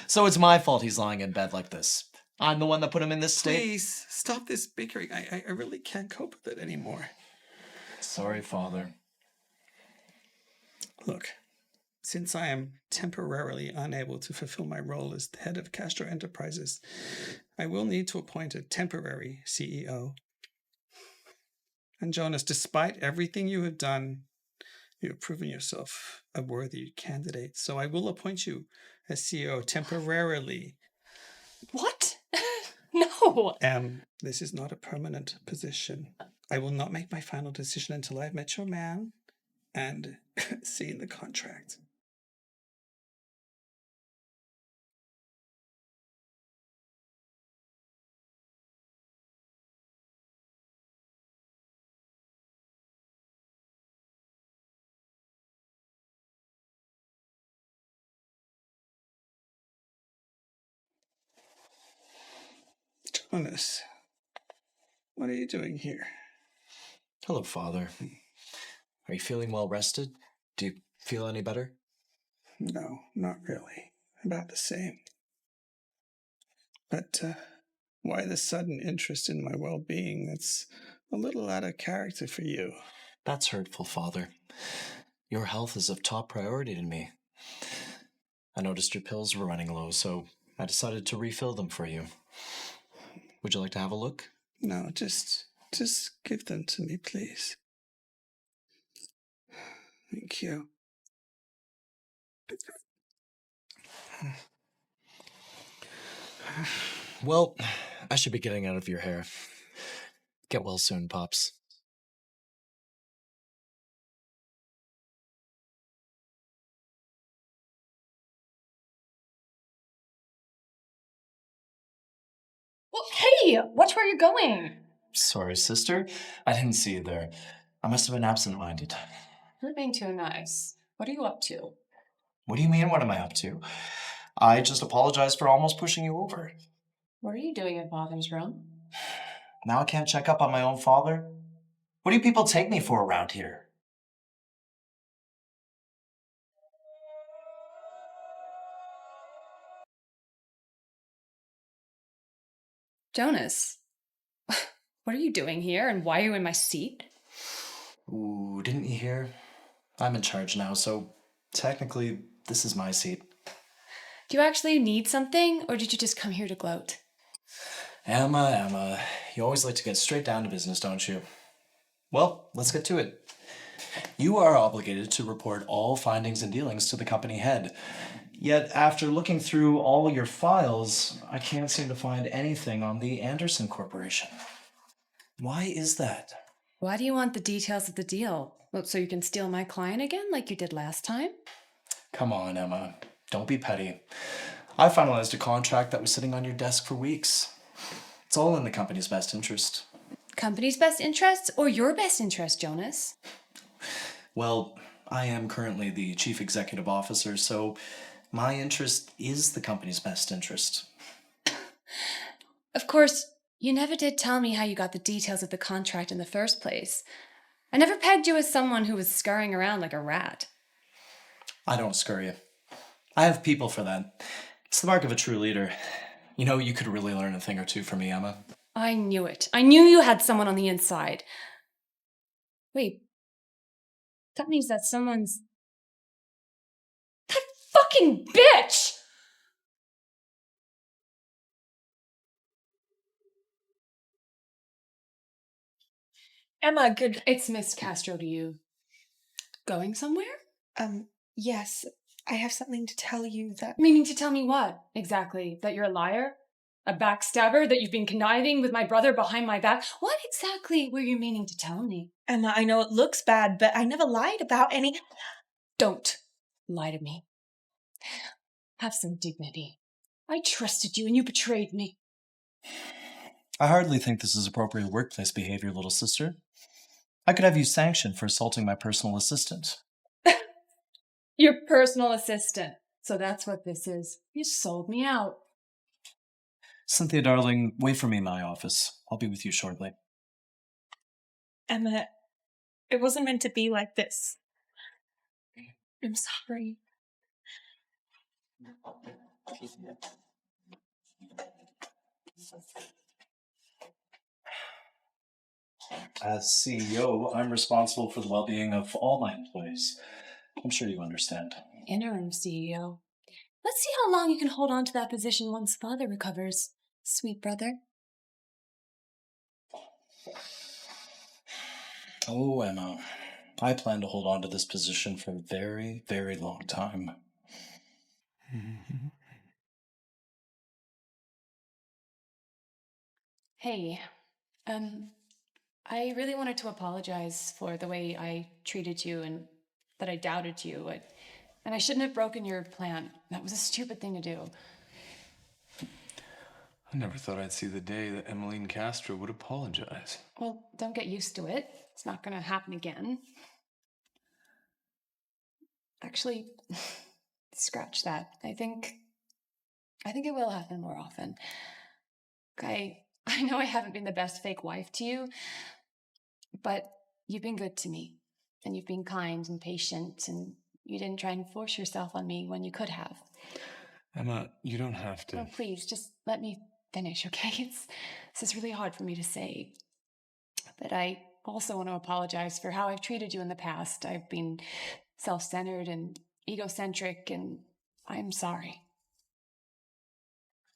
So it's my fault he's lying in bed like this. I'm the one that put him in this state. Please, stop this bickering. I really can't cope with it anymore. Sorry, Father. Look, since I am temporarily unable to fulfill my role as the head of Castro Enterprises, I will need to appoint a temporary CEO. And Jonas, despite everything you have done, you have proven yourself a worthy candidate. So I will appoint you as CEO temporarily. What? No. This is not a permanent position. I will not make my final decision until I've met your man and seen the contract. Jonas, what are you doing here? Hello, Father. Are you feeling well rested? Do you feel any better? No, not really. About the same. But why the sudden interest in my well-being? That's a little out of character for you. That's hurtful, Father. Your health is of top priority to me. I noticed your pills were running low, so I decided to refill them for you. Would you like to have a look? No, just give them to me, please. Thank you. Well, I should be getting out of your hair. Get well soon, Pops. Hey, watch where you're going. Sorry, sister. I didn't see you there. I must have been absent-minded. You're being too nice. What are you up to? What do you mean, what am I up to? I just apologized for almost pushing you over. What are you doing in Father's room? Now I can't check up on my own father? What do people take me for around here? Jonas, what are you doing here and why are you in my seat? Ooh, didn't you hear? I'm in charge now, so technically this is my seat. Do you actually need something or did you just come here to gloat? Emma, you always like to get straight down to business, don't you? Well, let's get to it. You are obligated to report all findings and dealings to the company head. Yet, after looking through all your files, I can't seem to find anything on the Anderson Corporation. Why is that? Why do you want the details of the deal? Well, so you can steal my client again like you did last time? Come on, Emma. Don't be petty. I finalized a contract that was sitting on your desk for weeks. It's all in the company's best interest. Company's best interest or your best interest, Jonas? Well, I am currently the chief executive officer, so my interest is the company's best interest. Of course, you never did tell me how you got the details of the contract in the first place. I never pegged you as someone who was scurrying around like a rat. I don't scurry. I have people for that. It's the mark of a true leader. You know, you could really learn a thing or two from me, Emma. I knew it. I knew you had someone on the inside. Wait. That means that someone's... That fucking bitch! Emma, good. It's Miss Castro to you. Going somewhere? Yes, I have something to tell you that... Meaning to tell me what, exactly? That you're a liar? A backstabber? That you've been conniving with my brother behind my back? What exactly were you meaning to tell me? Emma, I know it looks bad, but I never lied about any... Don't lie to me. Have some dignity. I trusted you and you betrayed me. I hardly think this is appropriate workplace behavior, little sister. I could have you sanctioned for assaulting my personal assistant. Your personal assistant. So that's what this is. You sold me out. Cynthia, darling, wait for me in my office. I'll be with you shortly. Emma, it wasn't meant to be like this. I'm sorry. As CEO, I'm responsible for the well-being of all my employees. I'm sure you understand. Interim CEO. Let's see how long you can hold on to that position once father recovers, sweet brother. Oh, Emma, I plan to hold on to this position for a very, very long time. Hey, I really wanted to apologize for the way I treated you and that I doubted you. And I shouldn't have broken your plan. That was a stupid thing to do. I never thought I'd see the day that Emmeline Castro would apologize. Well, don't get used to it. It's not going to happen again. Actually, scratch that. I think it will happen more often. I know I haven't been the best fake wife to you, but you've been good to me. And you've been kind and patient, and you didn't try and force yourself on me when you could have. Emma, you don't have to. No, please, just let me finish, okay? This is really hard for me to say. But I also want to apologize for how I've treated you in the past. I've been self-centered and egocentric, and I'm sorry.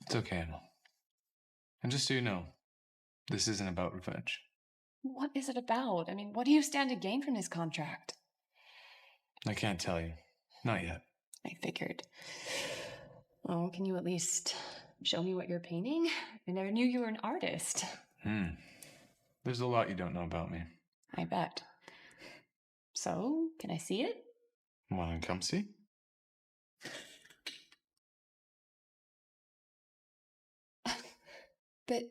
It's okay, Emma. And just so you know, this isn't about revenge. What is it about? I mean, what do you stand to gain from this contract? I can't tell you. Not yet. I figured. Oh, can you at least show me what you're painting? I never knew you were an artist. There's a lot you don't know about me. I bet. So, can I see it? Wanna come see? But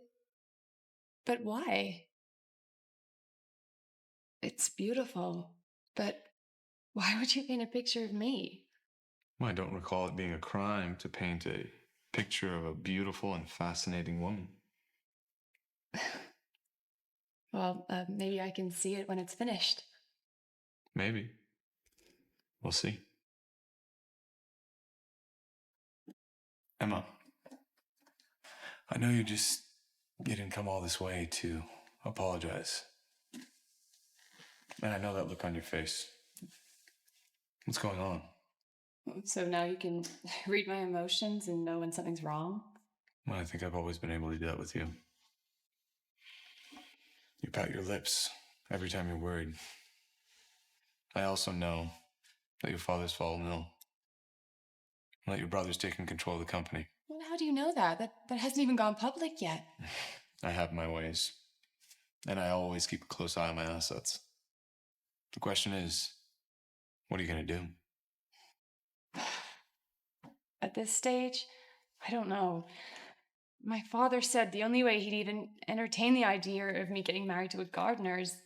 But why? It's beautiful, but why would you paint a picture of me? I don't recall it being a crime to paint a picture of a beautiful and fascinating woman. Well, maybe I can see it when it's finished. Maybe. We'll see. Emma, I know you didn't come all this way to apologize. And I know that look on your face. What's going on? So now you can read my emotions and know when something's wrong? Well, I think I've always been able to do that with you. You pout your lips every time you're worried. I also know that your father's fallen ill. And that your brother's taking control of the company. Well, how do you know that? That hasn't even gone public yet. I have my ways. And I always keep a close eye on my assets. The question is, what are you going to do? At this stage, I don't know. My father said the only way he'd even entertain the idea of me getting married to a gardener is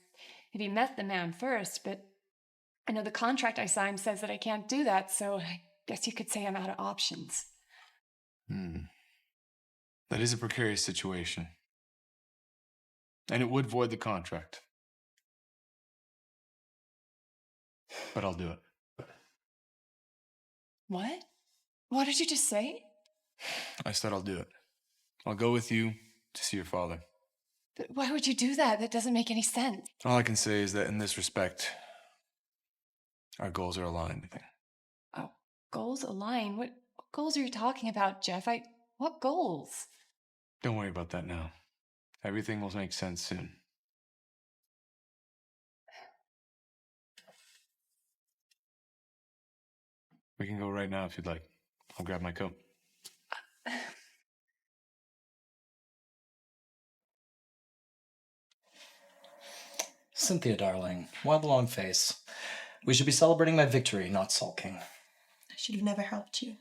if he met the man first, but I know the contract I signed says that I can't do that, so I guess you could say I'm out of options. That is a precarious situation. And it would void the contract. But I'll do it. What? What did you just say? I said I'll do it. I'll go with you to see your father. But why would you do that? That doesn't make any sense. All I can say is that in this respect, our goals are aligned. Oh, goals align? What goals are you talking about, Jeff? What goals? Don't worry about that now. Everything will make sense soon. We can go right now if you'd like. I'll grab my coat. Cynthia, darling, why the long face? We should be celebrating my victory, not sulking. I should have never helped you.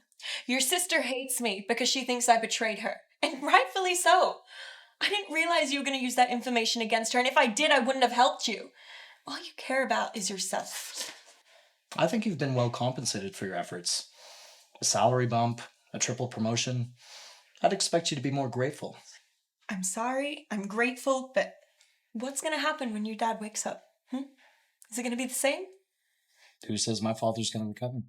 Your sister hates me because she thinks I betrayed her. And rightfully so. I didn't realize you were going to use that information against her, and if I did, I wouldn't have helped you. All you care about is yourself. I think you've been well compensated for your efforts. A salary bump, a triple promotion. I'd expect you to be more grateful. I'm sorry, I'm grateful, but what's going to happen when your dad wakes up? Is it going to be the same? Who says my father's going to recover?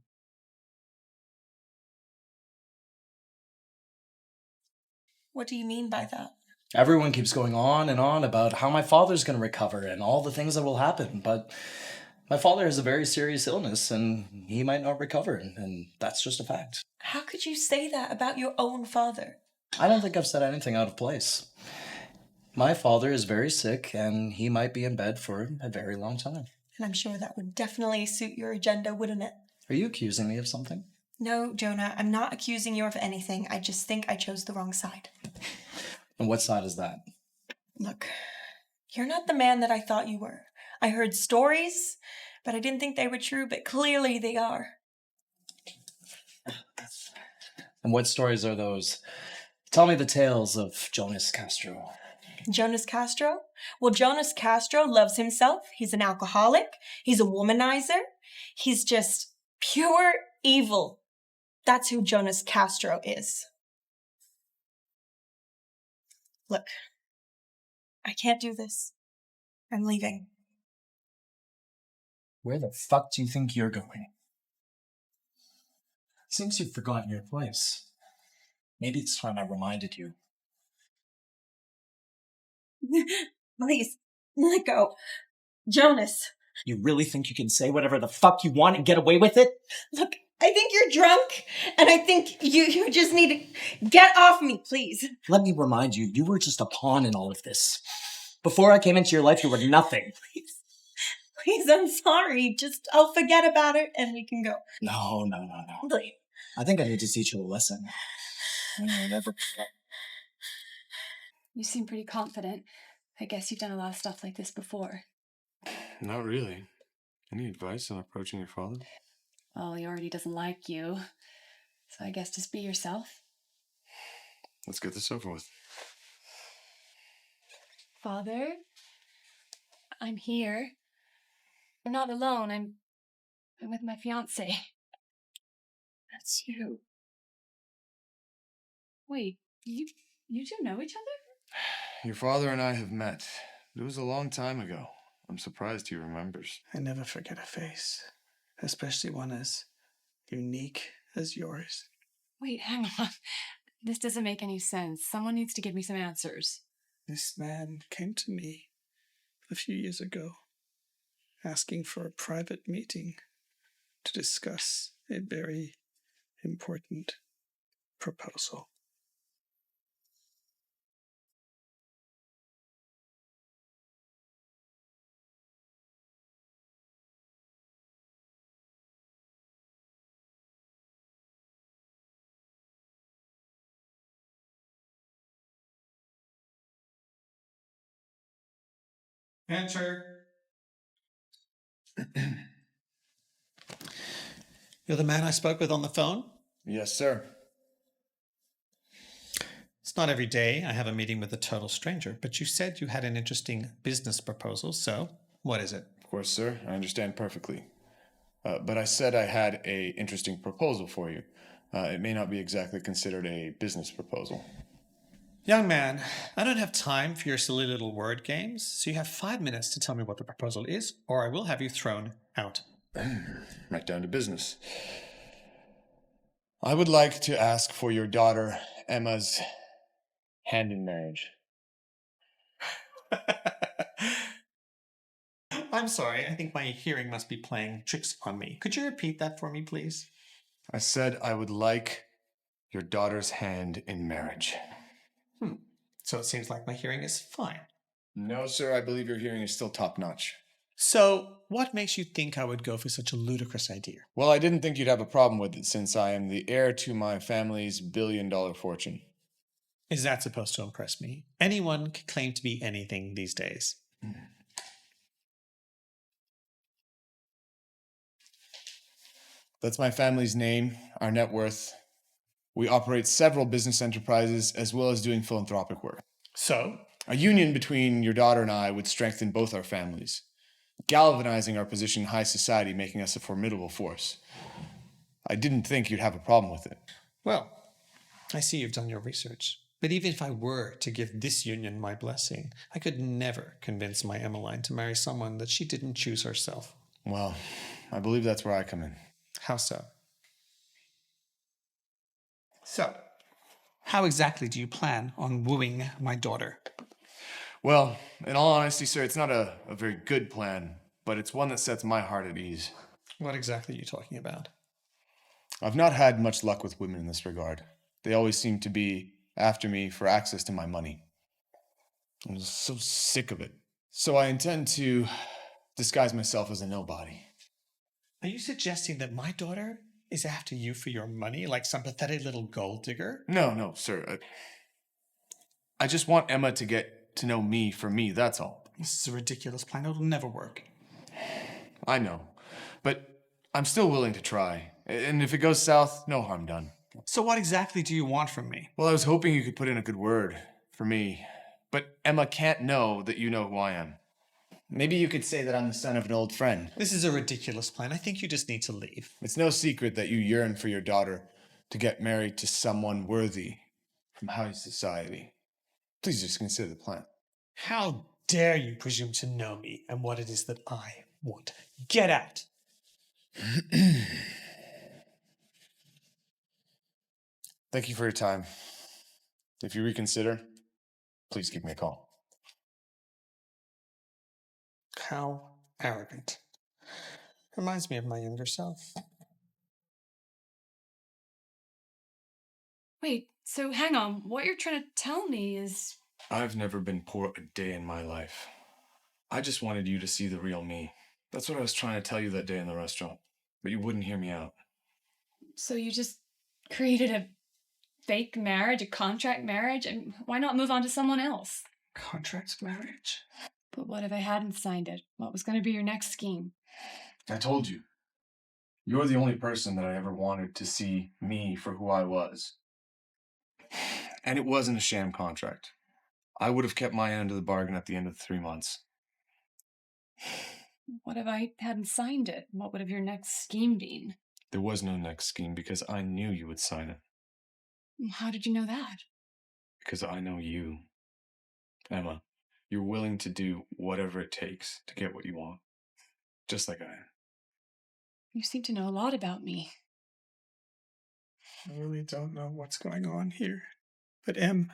What do you mean by that? Everyone keeps going on and on about how my father's going to recover and all the things that will happen, but my father has a very serious illness and he might not recover, and that's just a fact. How could you say that about your own father? I don't think I've said anything out of place. My father is very sick and he might be in bed for a very long time. And I'm sure that would definitely suit your agenda, wouldn't it? Are you accusing me of something? No, Jonah, I'm not accusing you of anything. I just think I chose the wrong side. And what side is that? Look, you're not the man that I thought you were. I heard stories, but I didn't think they were true, but clearly they are. And what stories are those? Tell me the tales of Jonas Castro. Jonas Castro? Well, Jonas Castro loves himself. He's an alcoholic. He's a womanizer. He's just pure evil. That's who Jonas Castro is. Look, I can't do this. I'm leaving. Where the fuck do you think you're going? Seems you've forgotten your place. Maybe it's time I reminded you. Please, let go. Jonas. You really think you can say whatever the fuck you want and get away with it? Look, I think you're drunk, and I think you just need to get off me, please. Let me remind you, you were just a pawn in all of this. Before I came into your life, you were nothing. Please, I'm sorry. Just, I'll forget about it, and we can go. No. Please. I think I need to teach you a lesson. You seem pretty confident. I guess you've done a lot of stuff like this before. Not really. Any advice on approaching your father? Well, he already doesn't like you. So I guess just be yourself. Let's get this over with. Father, I'm here. I'm not alone. I'm with my fiance. That's you. Wait, you two know each other? Your father and I have met. It was a long time ago. I'm surprised he remembers. I never forget a face, especially one as unique as yours. Wait, hang on. This doesn't make any sense. Someone needs to give me some answers. This man came to me a few years ago, asking for a private meeting to discuss a very important proposal. Enter. You're the man I spoke with on the phone? Yes, sir. It's not every day I have a meeting with a total stranger, but you said you had an interesting business proposal, so what is it? Of course, sir. I understand perfectly. But I said I had an interesting proposal for you. It may not be exactly considered a business proposal. Young man, I don't have time for your silly little word games, so you have 5 minutes to tell me what the proposal is, or I will have you thrown out. Right down to business. I would like to ask for your daughter Emma's hand in marriage. I'm sorry, I think my hearing must be playing tricks on me. Could you repeat that for me, please? I said I would like your daughter's hand in marriage. So it seems like my hearing is fine. No, sir, I believe your hearing is still top-notch. So what makes you think I would go for such a ludicrous idea? Well, I didn't think you'd have a problem with it since I am the heir to my family's billion-dollar fortune. Is that supposed to impress me? Anyone can claim to be anything these days. That's my family's name, our net worth. We operate several business enterprises as well as doing philanthropic work. So? A union between your daughter and I would strengthen both our families, galvanizing our position in high society, making us a formidable force. I didn't think you'd have a problem with it. Well, I see you've done your research. But even if I were to give this union my blessing, I could never convince my Emmeline to marry someone that she didn't choose herself. Well, I believe that's where I come in. How so? So, how exactly do you plan on wooing my daughter? Well, in all honesty, sir, it's not a very good plan, but it's one that sets my heart at ease. What exactly are you talking about? I've not had much luck with women in this regard. They always seem to be after me for access to my money. I'm so sick of it. So I intend to disguise myself as a nobody. Are you suggesting that my daughter is after you for your money, like some pathetic little gold digger? No, sir. I just want Emma to get to know me for me, that's all. This is a ridiculous plan. It'll never work. I know, but I'm still willing to try. And if it goes south, no harm done. So what exactly do you want from me? Well, I was hoping you could put in a good word for me, but Emma can't know that you know who I am. Maybe you could say that I'm the son of an old friend. This is a ridiculous plan. I think you just need to leave. It's no secret that you yearn for your daughter to get married to someone worthy from high society. Please just consider the plan. How dare you presume to know me and what it is that I want? Get out! Thank you for your time. If you reconsider, please give me a call. How arrogant. Reminds me of my younger self. Wait, so hang on. What you're trying to tell me is... I've never been poor a day in my life. I just wanted you to see the real me. That's what I was trying to tell you that day in the restaurant, but you wouldn't hear me out. So you just created a fake marriage, a contract marriage, and why not move on to someone else? Contract marriage? But what if I hadn't signed it? What was going to be your next scheme? I told you. You're the only person that I ever wanted to see me for who I was. And it wasn't a sham contract. I would have kept my end of the bargain at the end of the 3 months. What if I hadn't signed it? What would have your next scheme been? There was no next scheme because I knew you would sign it. How did you know that? Because I know you. Emma, you're willing to do whatever it takes to get what you want. Just like I am. You seem to know a lot about me. I really don't know what's going on here. But Em,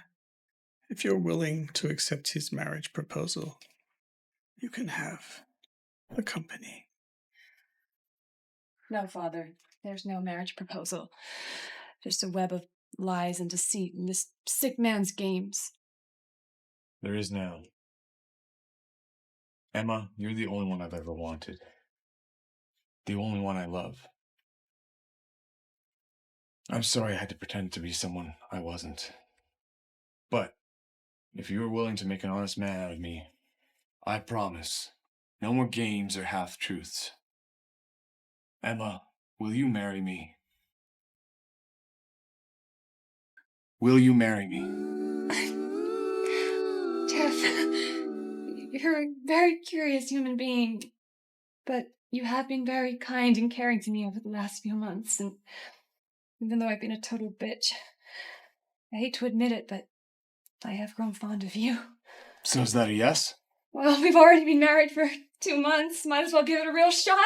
if you're willing to accept his marriage proposal, you can have the company. No, Father. There's no marriage proposal. Just a web of lies and deceit in this sick man's games. There is now. Emma, you're the only one I've ever wanted. The only one I love. I'm sorry I had to pretend to be someone I wasn't. But if you are willing to make an honest man out of me, I promise, no more games or half-truths. Emma, will you marry me? Will you marry me? Jeff, you're a very curious human being, but you have been very kind and caring to me over the last few months, and even though I've been a total bitch, I hate to admit it, but I have grown fond of you. So is that a yes? Well, we've already been married for 2 months. Might as well give it a real shot.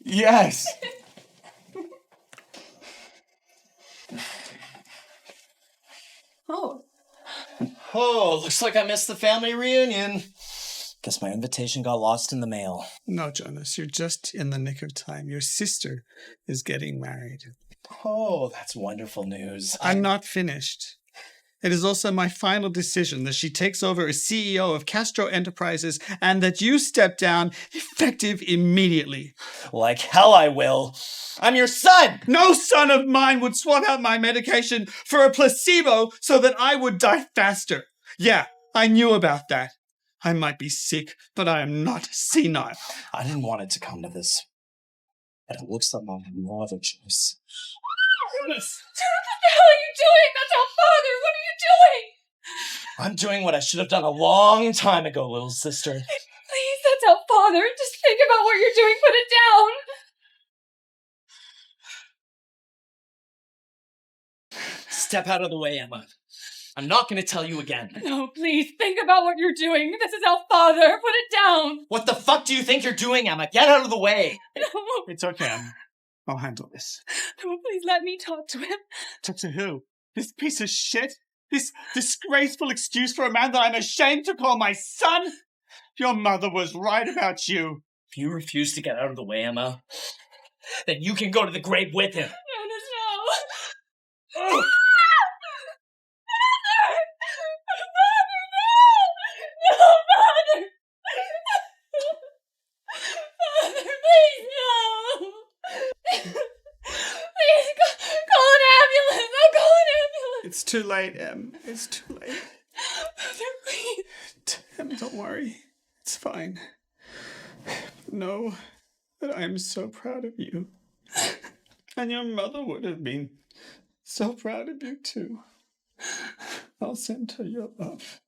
Yes! Oh, looks like I missed the family reunion. Guess my invitation got lost in the mail. No, Jonas, you're just in the nick of time. Your sister is getting married. Oh, that's wonderful news. I'm not finished. It is also my final decision that she takes over as CEO of Castro Enterprises and that you step down effective immediately. Like hell I will. I'm your son! No son of mine would swap out my medication for a placebo so that I would die faster. Yeah, I knew about that. I might be sick, but I am not senile. I didn't want it to come to this. But it looks like I have no other choice. Jonas! What the hell are you doing? That's our father! What are you doing? I'm doing what I should have done a long time ago, little sister. Please, that's our father. Just think about what you're doing. Put it down. Step out of the way, Emma. I'm not going to tell you again. No, please, think about what you're doing. This is our father. Put it down. What the fuck do you think you're doing, Emma? Get out of the way. No. It's okay. I'll handle this. No, please let me talk to him. Talk to who? This piece of shit? This disgraceful excuse for a man that I'm ashamed to call my son? Your mother was right about you. If you refuse to get out of the way, Emma, then you can go to the grave with him. No. It's too late, Em. It's too late. Mother, please. Em, don't worry. It's fine. Know that I am so proud of you. And your mother would have been so proud of you too. I'll send her your love.